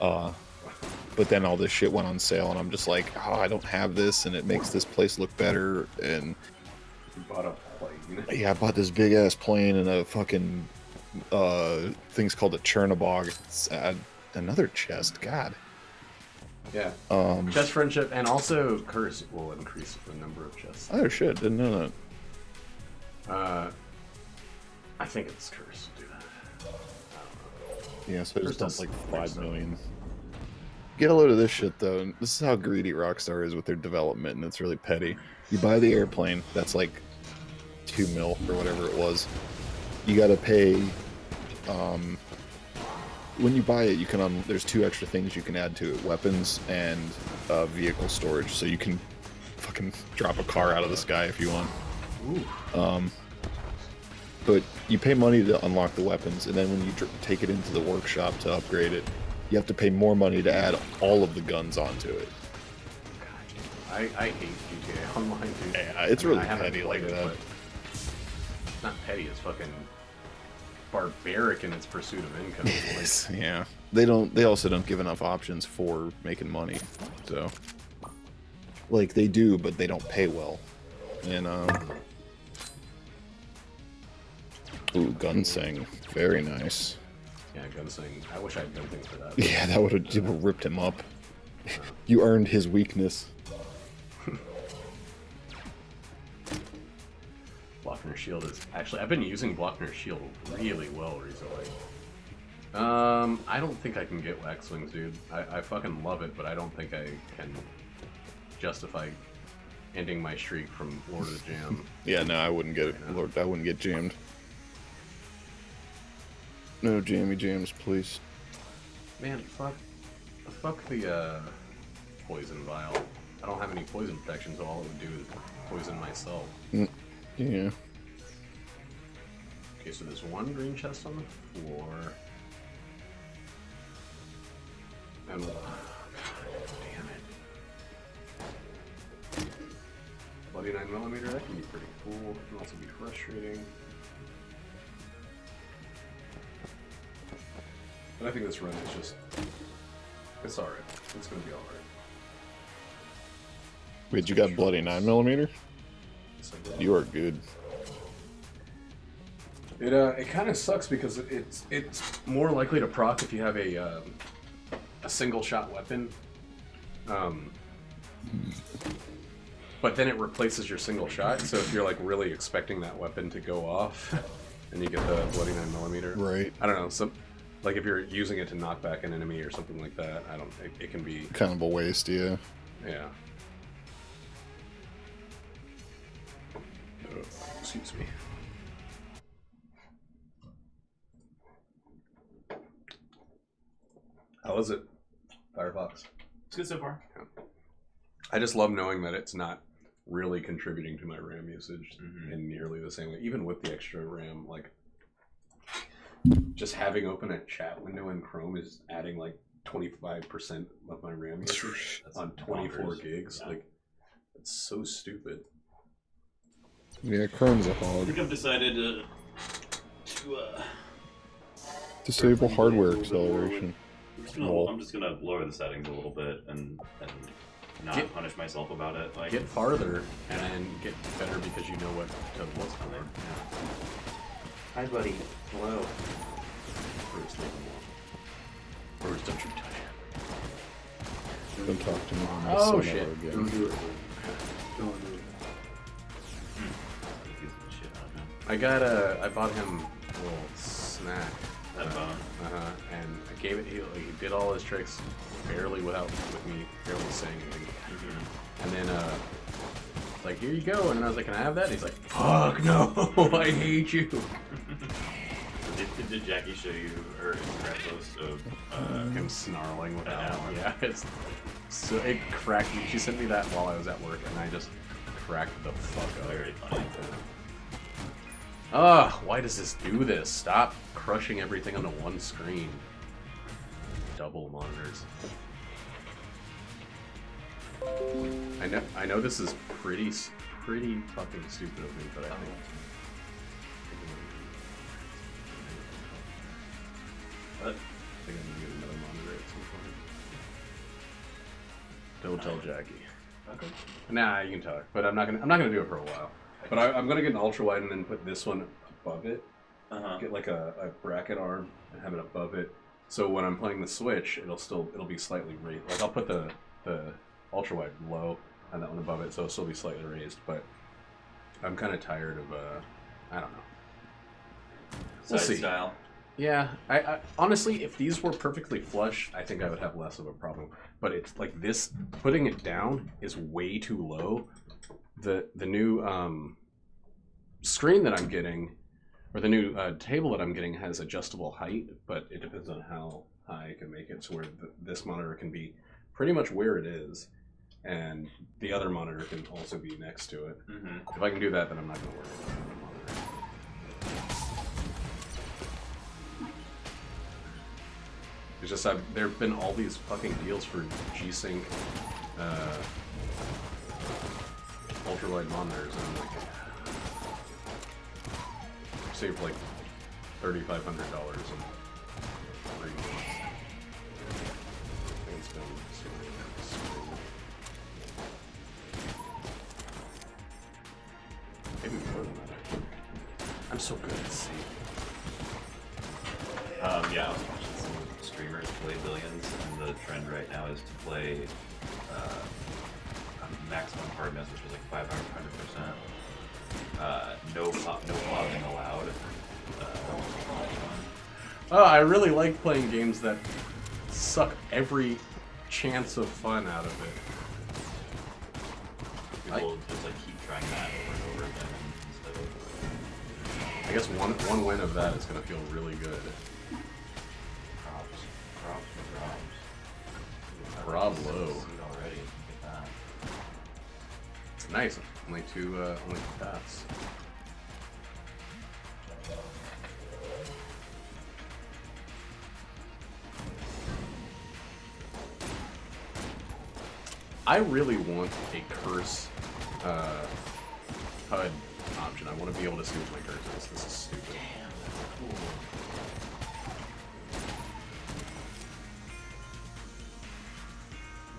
But then all this shit went on sale, and I'm just like, oh, I don't have this, and it makes this place look better. And You bought a plane. yeah, I bought this big ass plane and a fucking thing's called a Chernobog. It's, another chest, God. Yeah. Chest friendship, and also curse will increase the number of chests. Oh shit, didn't know that. I think it's curse to do that. Yeah, so I Curse just dumped does like make 5 sense. million. Get a load of this shit though. And this is how greedy Rockstar is with their development, and it's really petty. You buy the airplane, that's like 2 mil or whatever it was. You gotta pay. When you buy it, you can there's 2 extra things you can add to it: weapons and vehicle storage. So you can fucking drop a car out of the sky if you want. Ooh. But you pay money to unlock the weapons, and then when you take it into the workshop to upgrade it, you have to pay more money to add all of the guns onto it. God, I hate GTA Online, dude. Yeah, it's really I haven't petty like played it, that. but it's not petty, it's fucking barbaric in its pursuit of income. Like, Yeah, they also don't give enough options for making money. So, like they do, but they don't pay well. And ooh, Gunsing, very nice. yeah, Gunsing. I wish I had gun things for that. Yeah, that would have ripped him up. You earned his weakness. Blockner Shield is actually, I've been using Blockner Shield really well recently. I don't think I can get Wax Wings, dude. I fucking love it, but I don't think I can justify ending my streak from Lord of the Jam. Yeah, no, I wouldn't get it. Lord, I wouldn't get jammed. No jammy jams, please. Man, fuck the poison vial. I don't have any poison protection, so all it would do is poison myself. Yeah. Okay, so there's one green chest on the floor. And damn it. Bloody 9mm, that can be pretty cool. It can also be frustrating. But I think this run is just, it's alright. It's gonna be alright. Wait, you got bloody 9mm? So, yeah. You are good. It kind of sucks because it's more likely to proc if you have a single shot weapon. But then it replaces your single shot, so if you're like really expecting that weapon to go off, and you get the bloody 9mm. Right. I don't know, some like if you're using it to knock back an enemy or something like that, I don't. It can be Kind of a waste, yeah. yeah. Excuse me. How is it, Firefox? It's good so far. I just love knowing that it's not really contributing to my RAM usage in nearly the same way. Even with the extra RAM, like just having open a chat window in Chrome is adding like 25% of my RAM usage on 24 bonkers. gigs. Yeah. Like, it's so stupid. Yeah, Chrome's a I hog. think I've decided to Disable hardware acceleration. I'm just gonna lower the settings a little bit and not punish myself about it. Like, Get farther and then get better because you know what to look for. hi, buddy. Hello. First, don't you touch it. Don't talk to me. on my Oh son shit! ever again. Don't do it. Don't do it. Shit out of him. I bought him a little snack. That bone. And I gave it. He did all his tricks barely with me barely saying anything. And then like, here you go. And then I was like, can I have that? And he's like, fuck no, I hate you. Did Jackie show you her Instagram post of Him snarling with that Yeah. one. Yeah, it's so it cracked me. She sent me that while I was at work, and I just cracked the fuck up. very funny? Ugh, why does this do this? Stop crushing everything onto one screen. Double monitors. I know this is pretty fucking stupid of me, but I think I think I'm gonna get another monitor at some point. Don't tell Jackie. Okay. Nah, you can talk, but I'm not gonna do it for a while. But I'm gonna get an ultra wide and then put this one above it. Get like a bracket arm and have it above it. So when I'm playing the Switch, it'll be slightly raised. Like I'll put the ultra wide low and that one above it, so it'll still be slightly raised. But I'm kind of tired of I don't know. We'll Side see. style. Yeah, I honestly, if these were perfectly flush, I think I would have less of a problem. But it's like this, putting it down is way too low. The new screen that I'm getting, or the new table that I'm getting, has adjustable height, but it depends on how high I can make it, so where this monitor can be pretty much where it is, and the other monitor can also be next to it. If I can do that, then I'm not going to worry about the monitor. It's just there have been all these fucking deals for G-Sync ultra-wide monitors, and I'm like, saved like $3,500 in 3 months. I think it's been maybe more than that, actually. I'm so good at saving. Yeah, I was watching some streamers play Billions, and the trend right now is to play maximum hardness, which is like 500%. No pausing allowed. Oh, I really like playing games that suck every chance of fun out of it. People just like keep trying that over and over again instead of I guess one win of that is going to feel really good. props. Rob Lowe. See already. Look at that. It's nice. Only two paths. I really want a curse HUD option. I want to be able to see what my curse is. This is stupid. Damn, that's cool.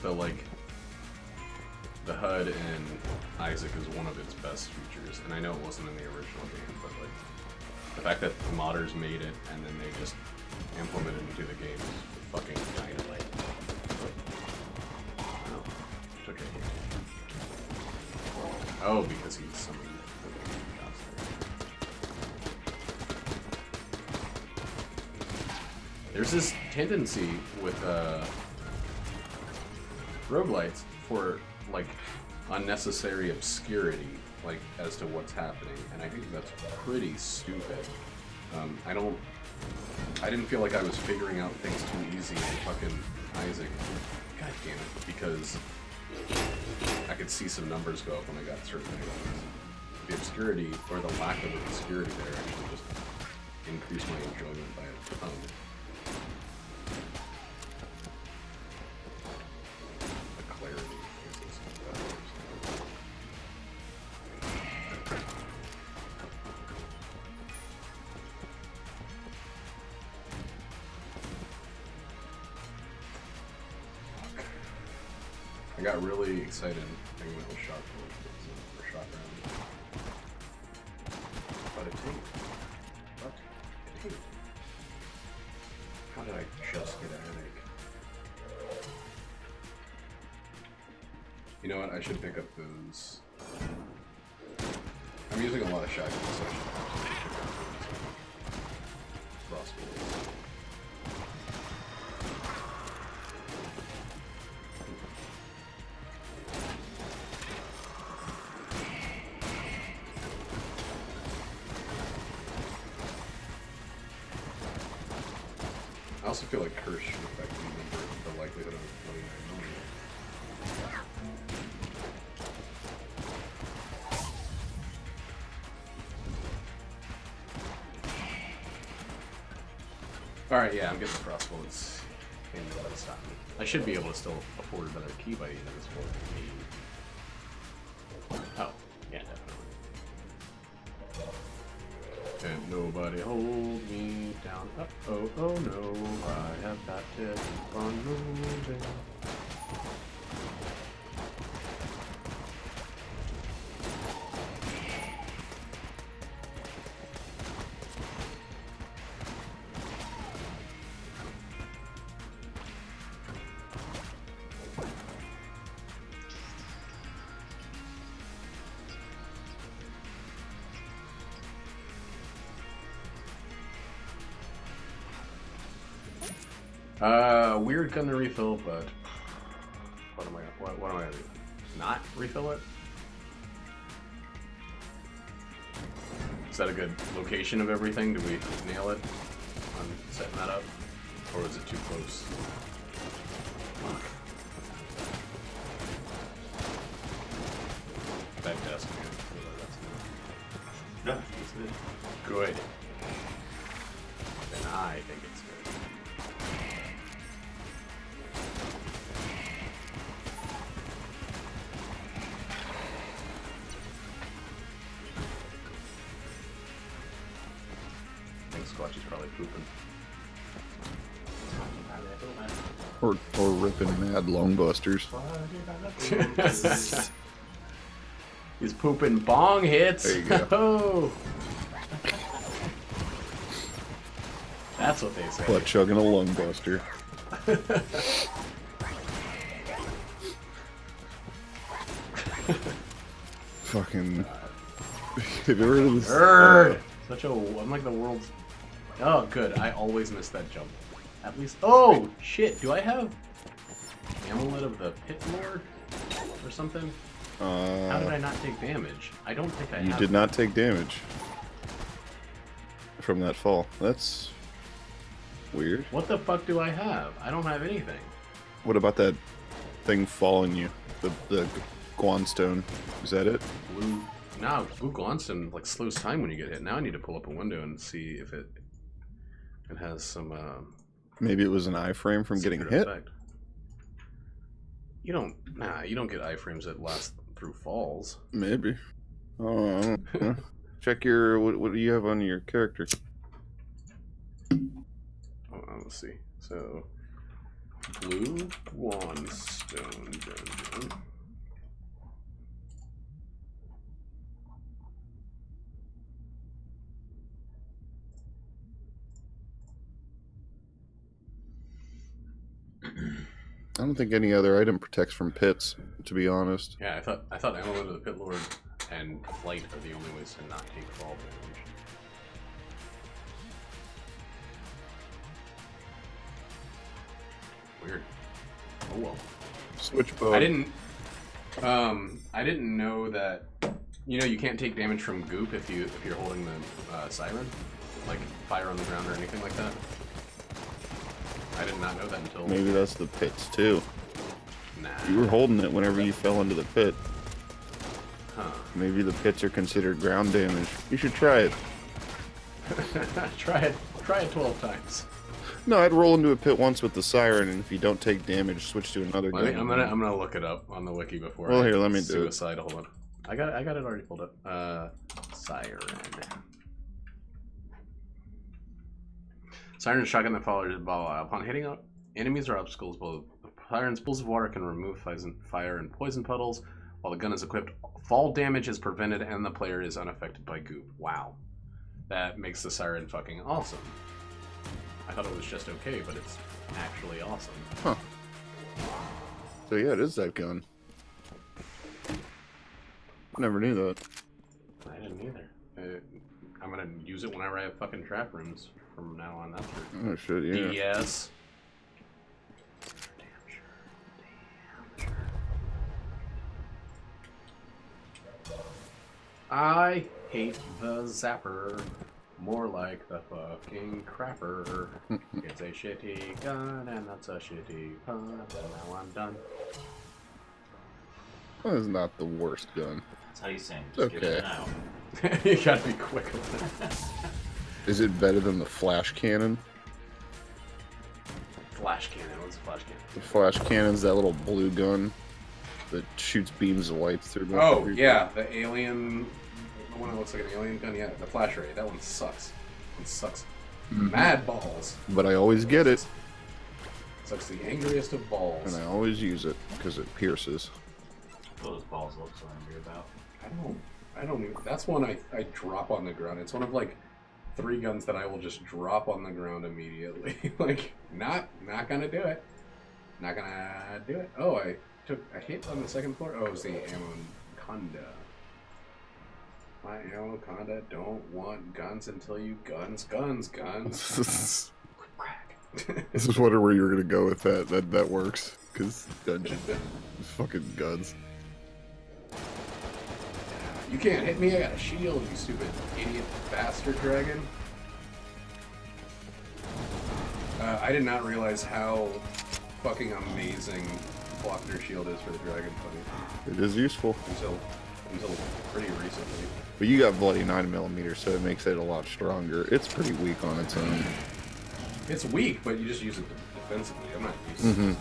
So like, the HUD in Isaac is one of its best features, and I know it wasn't in the original game, but like, the fact that the modders made it and then they just implemented it into the game is fucking dynamite. Oh, it's okay. Oh, because he's summoned. There's this tendency with roguelites for like unnecessary obscurity, like as to what's happening, and I think that's pretty stupid. I didn't feel like I was figuring out things too easy in fucking Isaac. God damn it, because I could see some numbers go up when I got certain items. The obscurity, or the lack of obscurity there, actually just increased my enjoyment by a ton. The clarity is this better. I got really excited thinking it was shotgun or shotgun. But it didn't. But it didn't. How did I just get a headache? You know what? I should pick up those. I'm using a lot of shotguns, so I should absolutely pick up those crossbows. I also feel like curse should affect the likelihood of 29 millimeters. Alright, yeah, I'm getting the crossbow. It's ain't gonna stop me. I should be able to still afford another key by the end of this world. Oh, yeah, definitely. Can't nobody hold me down. Oh no, I have got to keep on moving. Weird gun to refill, but what am I gonna do? Not refill it? Is that a good location of everything? Do we nail it on setting that up? Or is it too close? Fuck. Fantastic. No, it's good. Good. Then I think it's good. Squatchy's probably pooping. Or ripping mad longbusters. He's pooping bong hits. There you go. Oh. That's what they say. What, chugging a lungbuster? Fucking. Have you heard of this? Nerd. I'm like the world's. Oh, good. I always miss that jump. At least. Oh shit! Do I have Amulet of the Pit Lord or something? How did I not take damage? I don't think I have. You did not take damage from that fall. That's weird. What the fuck do I have? I don't have anything. What about that thing falling you? The Guanstone. Is that it? Blue. Now, Blue Glonstone like slows time when you get hit. Now I need to pull up a window and see if it has some. Maybe it was an iframe from getting hit. Effect. You don't get iframes that last through falls. Maybe. Oh, I don't know. Check your what do you have on your character? Let's see. So, Blue Glonstone Gungeon. I don't think any other item protects from pits, to be honest. Yeah, I thought Amulet of the Pit Lord and flight are the only ways to not take fall damage. Weird. Oh well. Switch bow. I didn't know that. You know, you can't take damage from goop if you're holding the siren, like fire on the ground or anything like that. I did not know that until. Maybe that's the pits too. Nah. You were holding it whenever you fell into the pit. Huh. Maybe the pits are considered ground damage. You should try it. Try it 12 times. No, I'd roll into a pit once with the siren, and if you don't take damage, switch to another gun. I'm gonna look it up on the wiki before. Well, I here, let me do it. suicide. Hold on. I got it already pulled up. Siren. Siren is a shotgun that follows ball. Upon hitting up enemies or obstacles, both siren's pools of water can remove fire and poison puddles. While the gun is equipped, fall damage is prevented and the player is unaffected by goop. Wow. That makes the siren fucking awesome. I thought it was just okay, but it's actually awesome. Huh. So yeah, it is that gun. Never knew that. I didn't either. I'm gonna use it whenever I have fucking trap rooms from now on. That's for Oh shit, yeah. DS. I hate the zapper. More like the fucking crapper. It's a shitty gun, and that's a shitty pun, and now I'm done. That is not the worst gun. That's how you sing. Just give it an out. You gotta be quick with it. Is it better than the flash cannon? Flash cannon. What's a flash cannon? The flash cannon's that little blue gun that shoots beams of light through. Oh, yeah, the alien, the one that looks like an alien gun, yeah, the flash ray, that one sucks. It sucks mad balls. But I always get it, Sucks the angriest of balls. and I always use it, because it pierces. Those balls look so angry about. I don't even, that's one I drop on the ground. It's one of like 3 guns that I will just drop on the ground immediately. Like, not gonna do it. Not gonna do it. Oh, I took a hit on the 2nd floor. Oh, it was the Ammoconda. My Ammoconda don't want guns until you guns. I was wondering where you were gonna go with that. That works, because Gungeon, fucking guns. You can't hit me. I got a shield, you stupid idiot bastard dragon. I did not realize how fucking amazing Faulkner's shield is for the dragon fight It is useful. until pretty recently. But you got bloody 9mm, so it makes it a lot stronger. It's pretty weak on its own. It's weak, but you just use it defensively. I'm not used to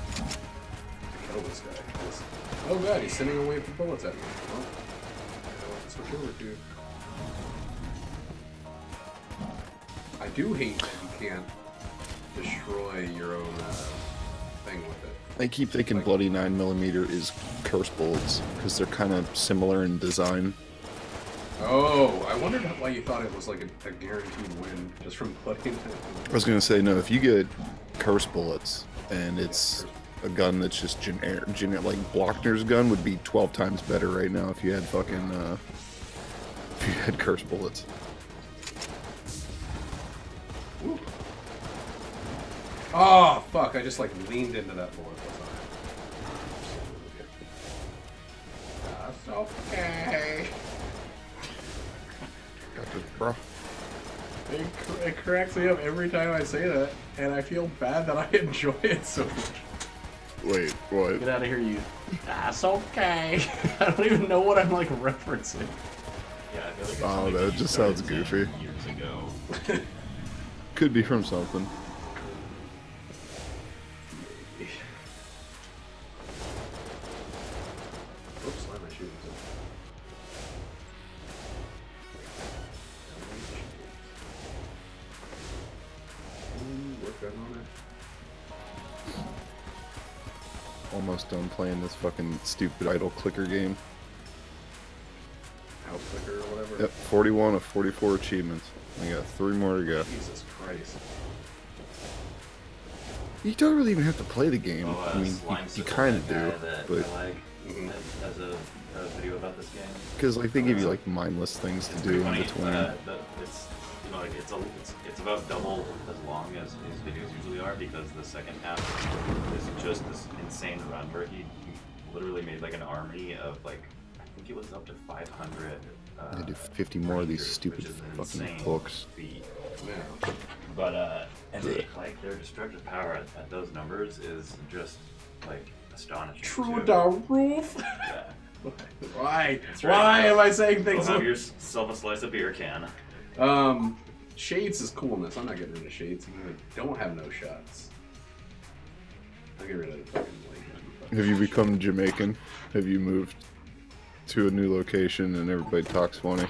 kill this guy. Oh god, he's sending away for bullets at me. Well, I'll switch over to. I do hate that you can't destroy your own thing with it. I keep thinking bloody 9mm is curse bullets, because they're kind of similar in design. Oh, I wondered why you thought it was like a guaranteed win just from bloody 9mm. I was gonna say, no, if you get curse bullets, and it's a gun that's just generic, like Blockner's gun would be 12 times better right now if you had fucking, if you had curse bullets. Woo. Oh, fuck, I just like leaned into that bullet. That's okay. Got this, bro. It cracks me up every time I say that, and I feel bad that I enjoy it so much. Wait, what? Get out of here, you. That's okay. I don't even know what I'm like referencing. Yeah, I feel like it's Oh, something that you just started sounds saying goofy. Years ago. Could be from something. Oops, why am I shooting so? Working on it. Almost done playing this fucking stupid idle clicker game. House clicker or whatever. Yep, 41 of 44 achievements. I got 3 more to go. Jesus Christ. You don't really even have to play the game. Oh, I mean, Slime you Sizzle, kind of that do, guy that but I like Mhm. as a video about this game. because like they give you like mindless things to It's do pretty in funny. between. It's you know like it's about double as long as his videos usually are because the second half is just this insane run where he literally made like an army of like I think it was up to 500. They do 50 more of these rangers, stupid which is an fucking insane books. feat. Yeah. But and they, like their destructive power at those numbers is just like astonishing. True too. the roof. Yeah. Why? That's Why right. am I saying Go things? have yourself a slice of beer can. Shades is coolness. I'm not getting rid of shades. You don't have no shots. I'll get rid of the fucking blade. Have you become Jamaican? Have you moved to a new location and everybody talks funny?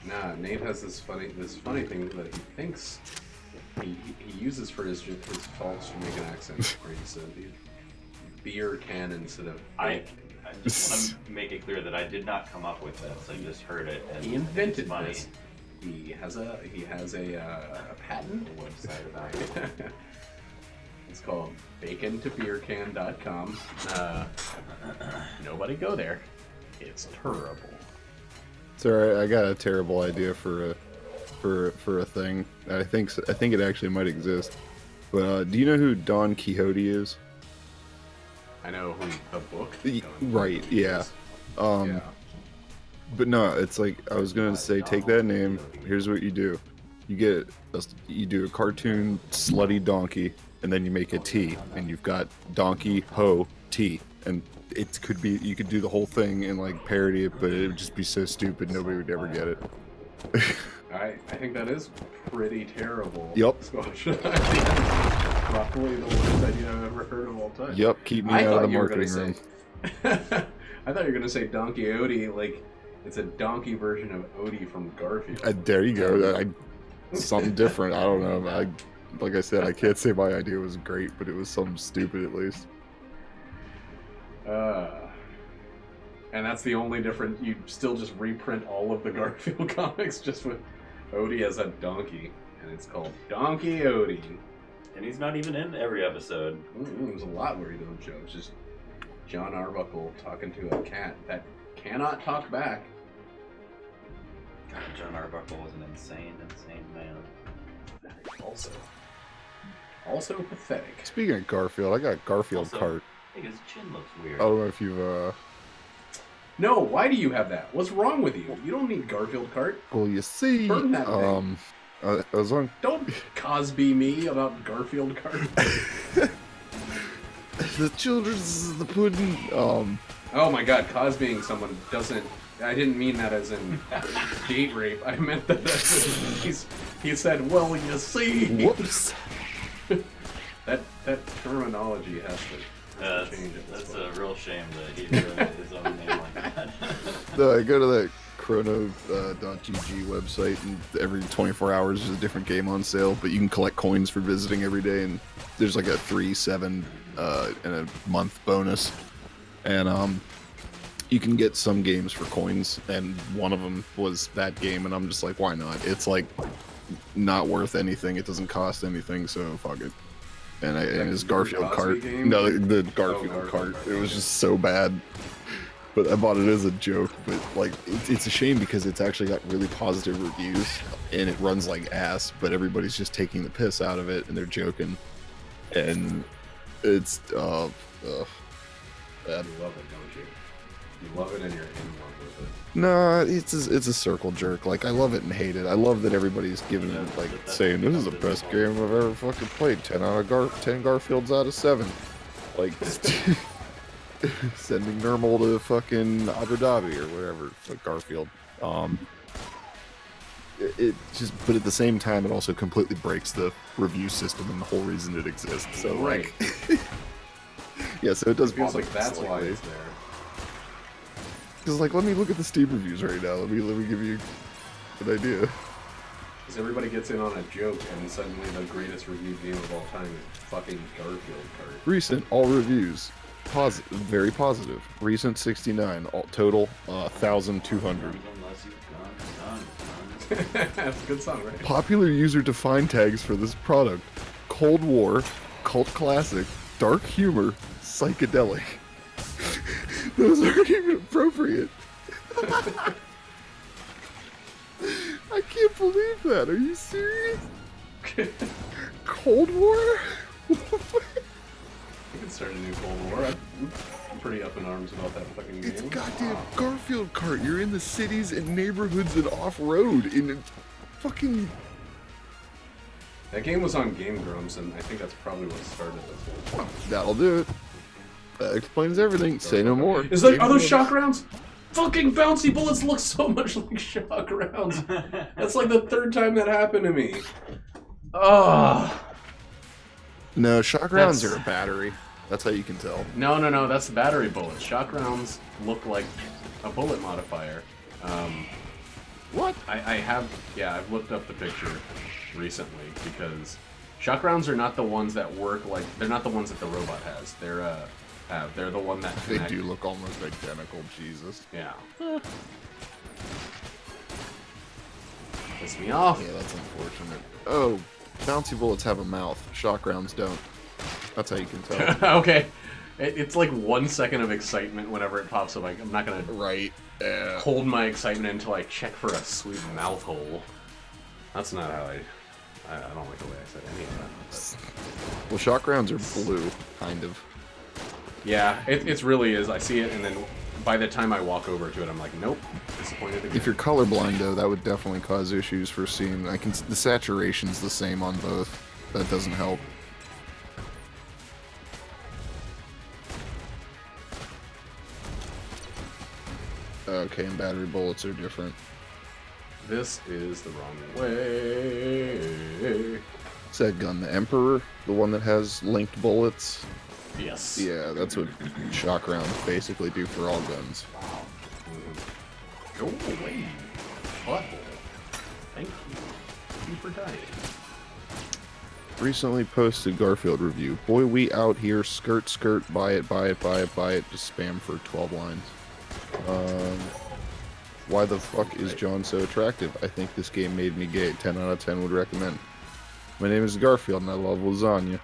Nah. Nate has this funny thing that he thinks he uses for his false Jamaican accent. Where he said beer can instead of. I just want to make it clear that I did not come up with this. I just heard it. And He invented it's funny. this. He has a patent. The website about it. It's called bacontobeercan.com. Nobody go there. It's terrible. It's alright. I got a terrible idea for a thing. I think it actually might exist. But do you know who Don Quixote is? I know who the book. Right. Yeah. Yeah. But no, it's like I was gonna say, take that name. Here's what you do: you do a cartoon slutty donkey, and then you make a T, and you've got donkey ho T, and it could be you could do the whole thing and like parody it, but it would just be so stupid nobody would ever get it. I think that is pretty terrible. Yep. Squash. Probably the worst idea I've ever heard of all time. Yep, keep me I out of thought the you were marketing gonna room. say. I thought you were gonna say Donkey Odie, like it's a donkey version of Odie from Garfield. There you go. Something different. I don't know. Like I said, I can't say my idea was great, but it was something stupid at least. And that's the only difference. You still just reprint all of the Garfield comics just with Odie as a donkey, and it's called Donkey Odie. And he's not even in every episode. There's a lot where he doesn't show. It's just John Arbuckle talking to a cat that cannot talk back. God, John Arbuckle was an insane man. Also pathetic. Speaking of Garfield, I got Garfield Also, cart. I think his chin looks weird. I don't know if you've No, why do you have that? What's wrong with you? You don't need Garfield cart. well, you see, Burn that thing. I was on. Don't Cosby me about Garfield cart. The children's the pudding. Oh my god, Cosbying someone doesn't. I didn't mean that as in date rape. I meant that as in he said, well, you see. Whoops. That terminology has to change it. That's a real shame that he ruined his own name like that. No, I go to that chrono.gg website, and every 24 hours there's a different game on sale, but you can collect coins for visiting every day, and there's like a 3, 7, and a month bonus. And you can get some games for coins, and one of them was that game, and I'm just like, why not? It's like not worth anything. It doesn't cost anything, so fuck it. And his Garfield Cosby cart. game? No, the Garfield cart. It was just so bad. But I bought it as a joke. But like, it's a shame because it's actually got really positive reviews, and it runs like ass. But everybody's just taking the piss out of it, and they're joking. And it's bad. You love it, don't you? You love it and you're in love with it. No, it's a circle jerk. Like, I love it and hate it. I love that everybody's giving it, like, saying, this is the best game I've ever fucking played. 10 Garfields out of 7. Like, sending Nermal to fucking Abu Dhabi or whatever. Like, Garfield. It just, but at the same time, it also completely breaks the review system and the whole reason it exists. So, Right. like, yeah, so it does It feels bother like me that's why slightly. it's there. Because, like, let me look at the Steam reviews right now. Let me give you an idea. Because everybody gets in on a joke, and suddenly the greatest reviewed game of all time is fucking Garfield cart. Recent, all reviews. Positive, very positive. Recent 69, all, total 1,200. Unless you've gone. That's a good song, right? Popular user defined tags for this product: Cold War, cult classic, dark humor, psychedelic. Those aren't even appropriate. I can't believe that. Are you serious? Cold War? We can start a new Cold War. I'm pretty up in arms about that fucking game. It's a goddamn Garfield cart. You're in the cities and neighborhoods and off-road in a fucking... That game was on Game Grumps, and I think that's probably what started this whole thing. That'll do it. That explains everything. Say no more. Are those shock rounds? Fucking bouncy bullets look so much like shock rounds. That's like the third time that happened to me. Ugh. No, shock rounds are a battery. That's how you can tell. No, that's battery bullets. Shock rounds look like a bullet modifier. What? I've looked up the picture recently because shock rounds are not the ones that work like, they're not the ones that the robot has. They're the one that They do look almost identical, Jesus. Yeah. Piss me off. Yeah, that's unfortunate. Oh, bouncy bullets have a mouth. Shock rounds don't. That's how you can tell. Okay. It's like 1 second of excitement whenever it pops up. I'm not gonna hold my excitement until I check for a sweet mouth hole. That's not how I don't like the way I said any of that. But. Well, shock rounds are blue, kind of. Yeah, it really is. I see it, and then by the time I walk over to it, I'm like, nope, disappointed again. If you're colorblind, though, that would definitely cause issues for seeing. The saturation's the same on both. That doesn't help. Okay, and battery bullets are different. This is the wrong way. What's that gun? The Emperor? The one that has linked bullets? Yes. Yeah, that's what shock rounds basically do for all guns. Go away, butthole. Thank you. Thank you for dying. Recently posted Garfield review. Boy, we out here, skirt, buy it, just spam for 12 lines. Why the fuck is John so attractive? I think this game made me gay. 10 out of 10 would recommend. My name is Garfield and I love lasagna.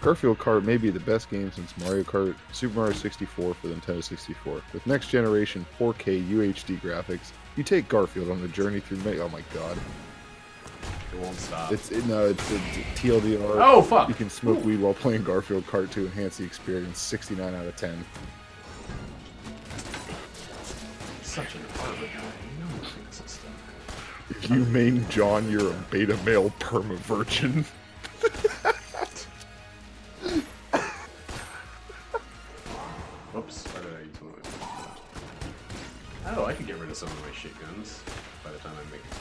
Garfield Kart may be the best game since Mario Kart, Super Mario 64 for the Nintendo 64. With next generation 4K UHD graphics, you take Garfield on a journey through oh my god. It won't stop. It's TLDR. Oh fuck! You can smoke weed while playing Garfield Kart to enhance the experience. 69 out of 10. Such an arbitrary. No one system. If you main John, you're a beta male perma virgin. Whoops, why did I use one of my... Oh, I could get rid of some of my shit guns by the time I make it to...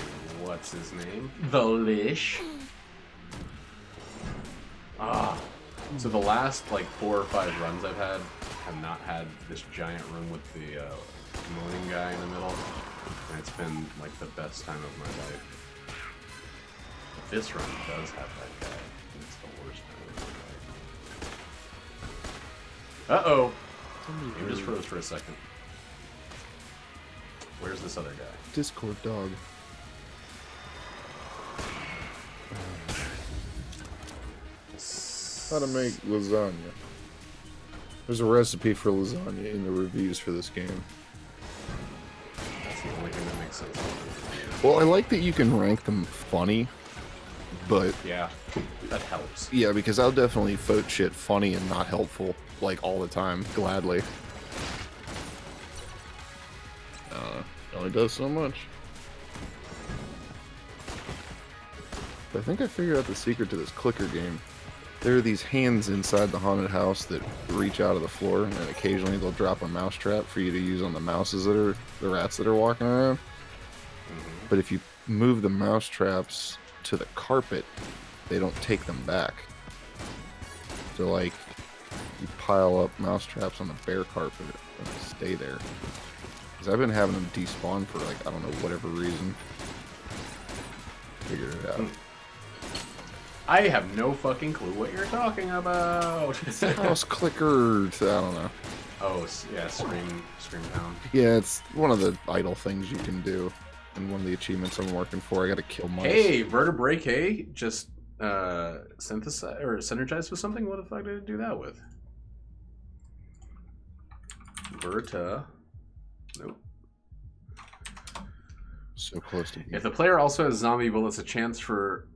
What's his name? The Lish. So the last, like, 4 or 5 runs I've had have not had this giant room with the moaning guy in the middle. And it's been, like, the best time of my life. But this run does have that guy. And it's the worst time of my life. Uh-oh! Game just froze for a second. Where's this other guy? Discord dog. How to make lasagna. There's a recipe for lasagna in the reviews for this game. That's the only thing that makes sense. Well, I like that you can rank them funny, but... Yeah, that helps. Yeah, because I'll definitely vote shit funny and not helpful, like, all the time, gladly. It only does so much. But I think I figured out the secret to this clicker game. There are these hands inside the haunted house that reach out of the floor, and occasionally they'll drop a mouse trap for you to use on the mouses that are the rats that are walking around. But if you move the mouse traps to the carpet, they don't take them back. So like, you pile up mouse traps on the bare carpet and they stay there. Because I've been having them despawn for like, I don't know, whatever reason. Figured it out. I have no fucking clue what you're talking about. House clicker, I don't know. Oh, yeah, Scream Town. Yeah, it's one of the idle things you can do. in one of the achievements I'm working for. I gotta kill mice. Hey, vertebrae K just synthesize or synergize with something. What the fuck did it do that with? Verta. Nope. So close to me. If the player also has zombie bullets, a chance for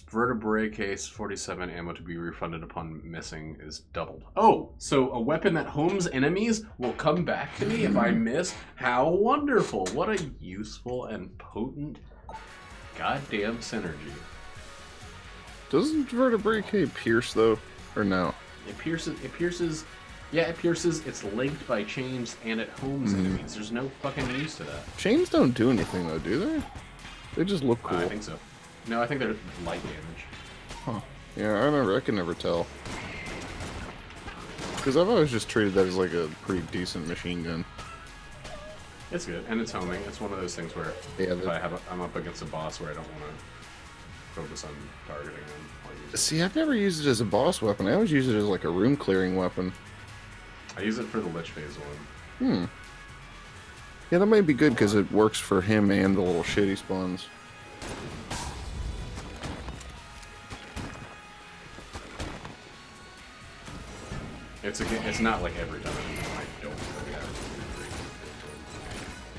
vertebrae case 47 ammo to be refunded upon missing is doubled. Oh, so a weapon that homes enemies will come back to me if I miss? How wonderful. What a useful and potent goddamn synergy. Doesn't vertebrae K pierce though, or no? It pierces, yeah, it pierces, it's linked by chains, and it homes enemies. There's no fucking use to that. Chains don't do anything though, do they? They just look cool. I think so. No, I think they're light damage. Huh. Yeah, I can never tell. Because I've always just treated that as like a pretty decent machine gun. It's good, and it's homing. It's one of those things where if I'm up against a boss where I don't want to focus on targeting them. I'll use it. See, I've never used it as a boss weapon. I always use it as like a room clearing weapon. I use it for the Lich Phase one. Yeah, that might be good because it works for him and the little shitty spawns. It's not like every time I don't really have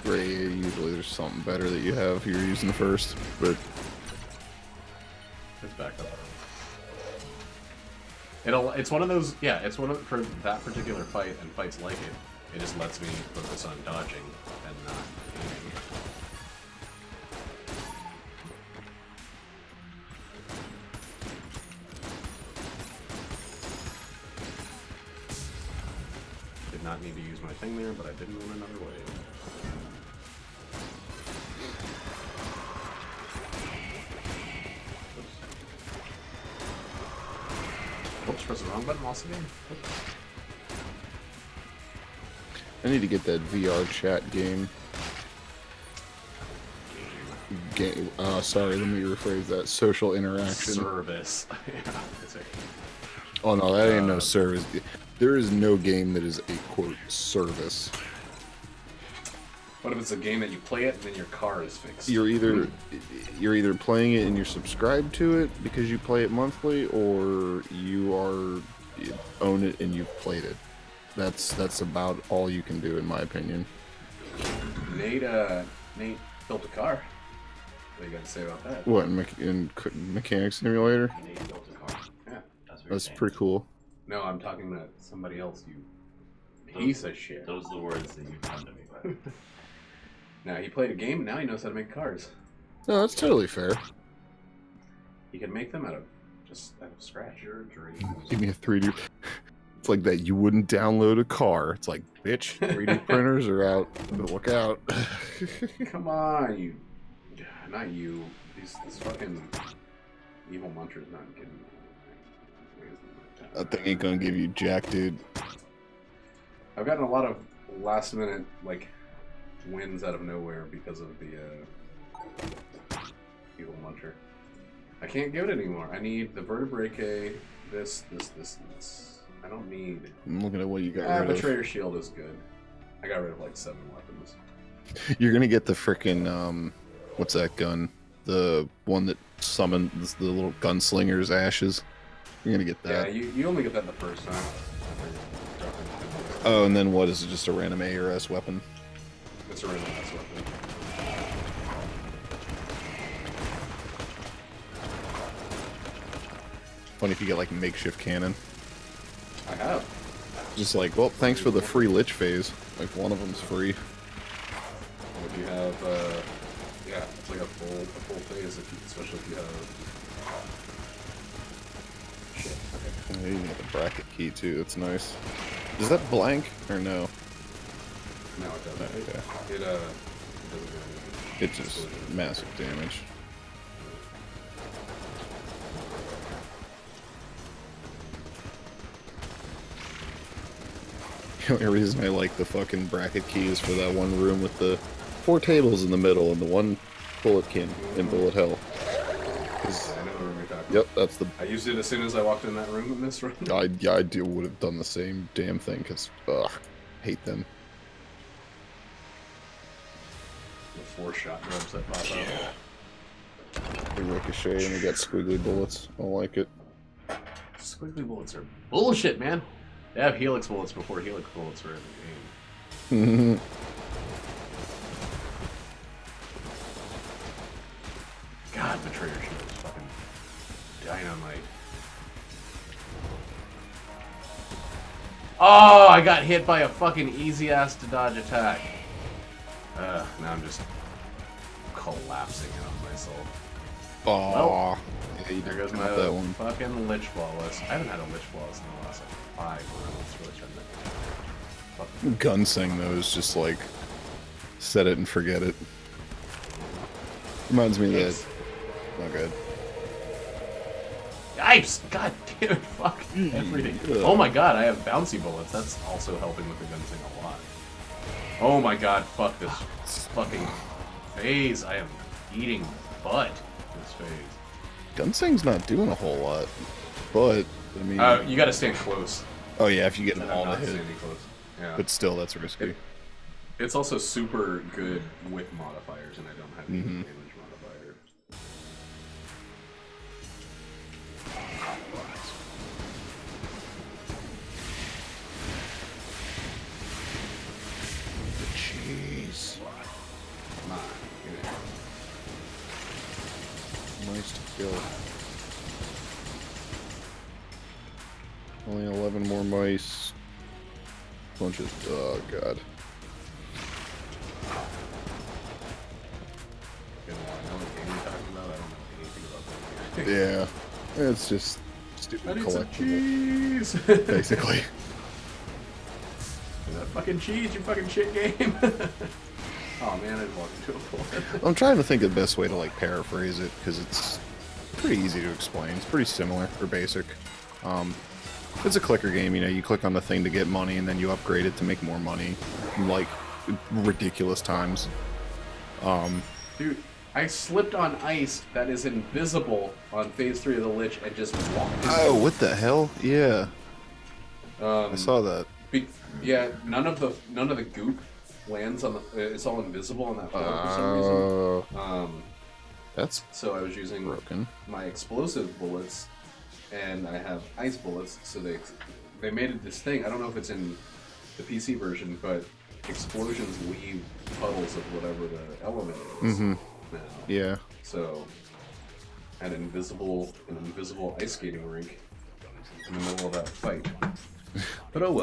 it. Right, usually there's something better that you have you're using first, but It's back up. It's one of those, yeah, it's one of, for that particular fight and fights like it just lets me focus on dodging and not aiming. Did not need to use my thing there, but I didn't in another way. Oops, press the wrong button, lost the game. Oops. I need to get that VR chat game. Sorry, let me rephrase that. Social interaction. Service. Yeah, it's a... Oh no, that ain't no service. There is no game that is a quote service. What if it's a game that you play it and then your car is fixed? You're either playing it and you're subscribed to it because you play it monthly, or you own it and you've played it. That's about all you can do, in my opinion. Nate built a car. What do you got to say about that? What in Mechanic Simulator? Nate built a car. Yeah. That's pretty cool. No, I'm talking to somebody else. You piece of shit. Those are the words that you come to me by. Now he played a game, and now he knows how to make cars. No, that's totally fair. He can make them out of scratch. Your dreams. Give me a 3D. It's like that. You wouldn't download a car. It's like, bitch, 3D printers are out. Look out. Come on, not you. This fucking evil muncher's not getting me. That thing ain't gonna give you jack, dude. I've gotten a lot of last minute wins out of nowhere because of the evil muncher. I can't give it anymore. I need the vertebrae K, this. I don't need. I'm looking at what you got rid of. Betrayer Shield is good. I got rid of like 7 weapons. You're gonna get the frickin' what's that gun? The one that summons the little gunslinger's ashes. You're gonna get that. Yeah, you only get that the first time. Oh, and then what is it? Just a random A or S weapon? It's a random ass weapon. Funny if you get like a makeshift cannon. I have. Just like, well, thanks for the free Lich Phase. Like one of them's free. If you have, yeah, it's like a full phase, especially if you have. Shit. Okay. Yeah, you got the bracket key too. That's nice. Is that blank or no? No, it doesn't. Okay. It doesn't do anything. It's just massive damage. The only reason I like the fucking bracket key is for that one room with the 4 tables in the middle and the one bullet can in bullet hell. I know the room you're talking Yep, that's the. I used it as soon as I walked in that room in this room. I would have done the same damn thing because hate them. 4 shot grubs that pop out. They ricochet and they got squiggly bullets. I don't like it. Squiggly bullets are bullshit, man. They have helix bullets before helix bullets were in the game. God, Betrayer Shield is fucking dynamite. Oh, I got hit by a fucking easy ass to dodge attack. Now I'm just collapsing in on myself. Oh, Well, yeah, you there did goes come my up that one. fucking Lich Flawless. I haven't had a Lich Flawless in the last like 5 rounds. Really trying to Gunsing though is just like set it and forget it. Reminds me of that. Oh, good. Yipes! God damn it, fuck everything. Oh my god, I have bouncy bullets. That's also helping with the gunsing a lot. Oh my god, fuck this fucking phase. I am eating butt this phase. Gunsing's not doing a whole lot, but I mean, You gotta stand close. oh yeah, if you get And them I'm all to not hit, standing close. Yeah. but still, that's risky. It's also super good with modifiers, and I don't have any damage modifier. Jeez, Come on, get it. nice to kill. Only 11 more mice. Bunch of oh god. Good one. I know what game you're talking about. I don't know anything about that game. Yeah, it's just I stupid need some collectible, cheese! basically. That fucking cheese, you fucking shit game! Oh man, I just walked into a floor. I'm trying to think of the best way to like paraphrase it because it's pretty easy to explain. It's pretty similar or basic. It's a clicker game, you know. You click on the thing to get money, and then you upgrade it to make more money, like ridiculous times. Dude, I slipped on ice that is invisible on phase 3 of the Lich and just walked into Oh, what the hell? Yeah, I I saw that. Yeah, none of the goop lands on the. It's all invisible on that floor for some reason. That's So I was using broken. my explosive bullets, and I have ice bullets. So they made it this thing. I don't know if it's in the PC version, but explosions leave puddles of whatever the element is now. Yeah. So I had an invisible ice skating rink in the middle of that fight. But oh well.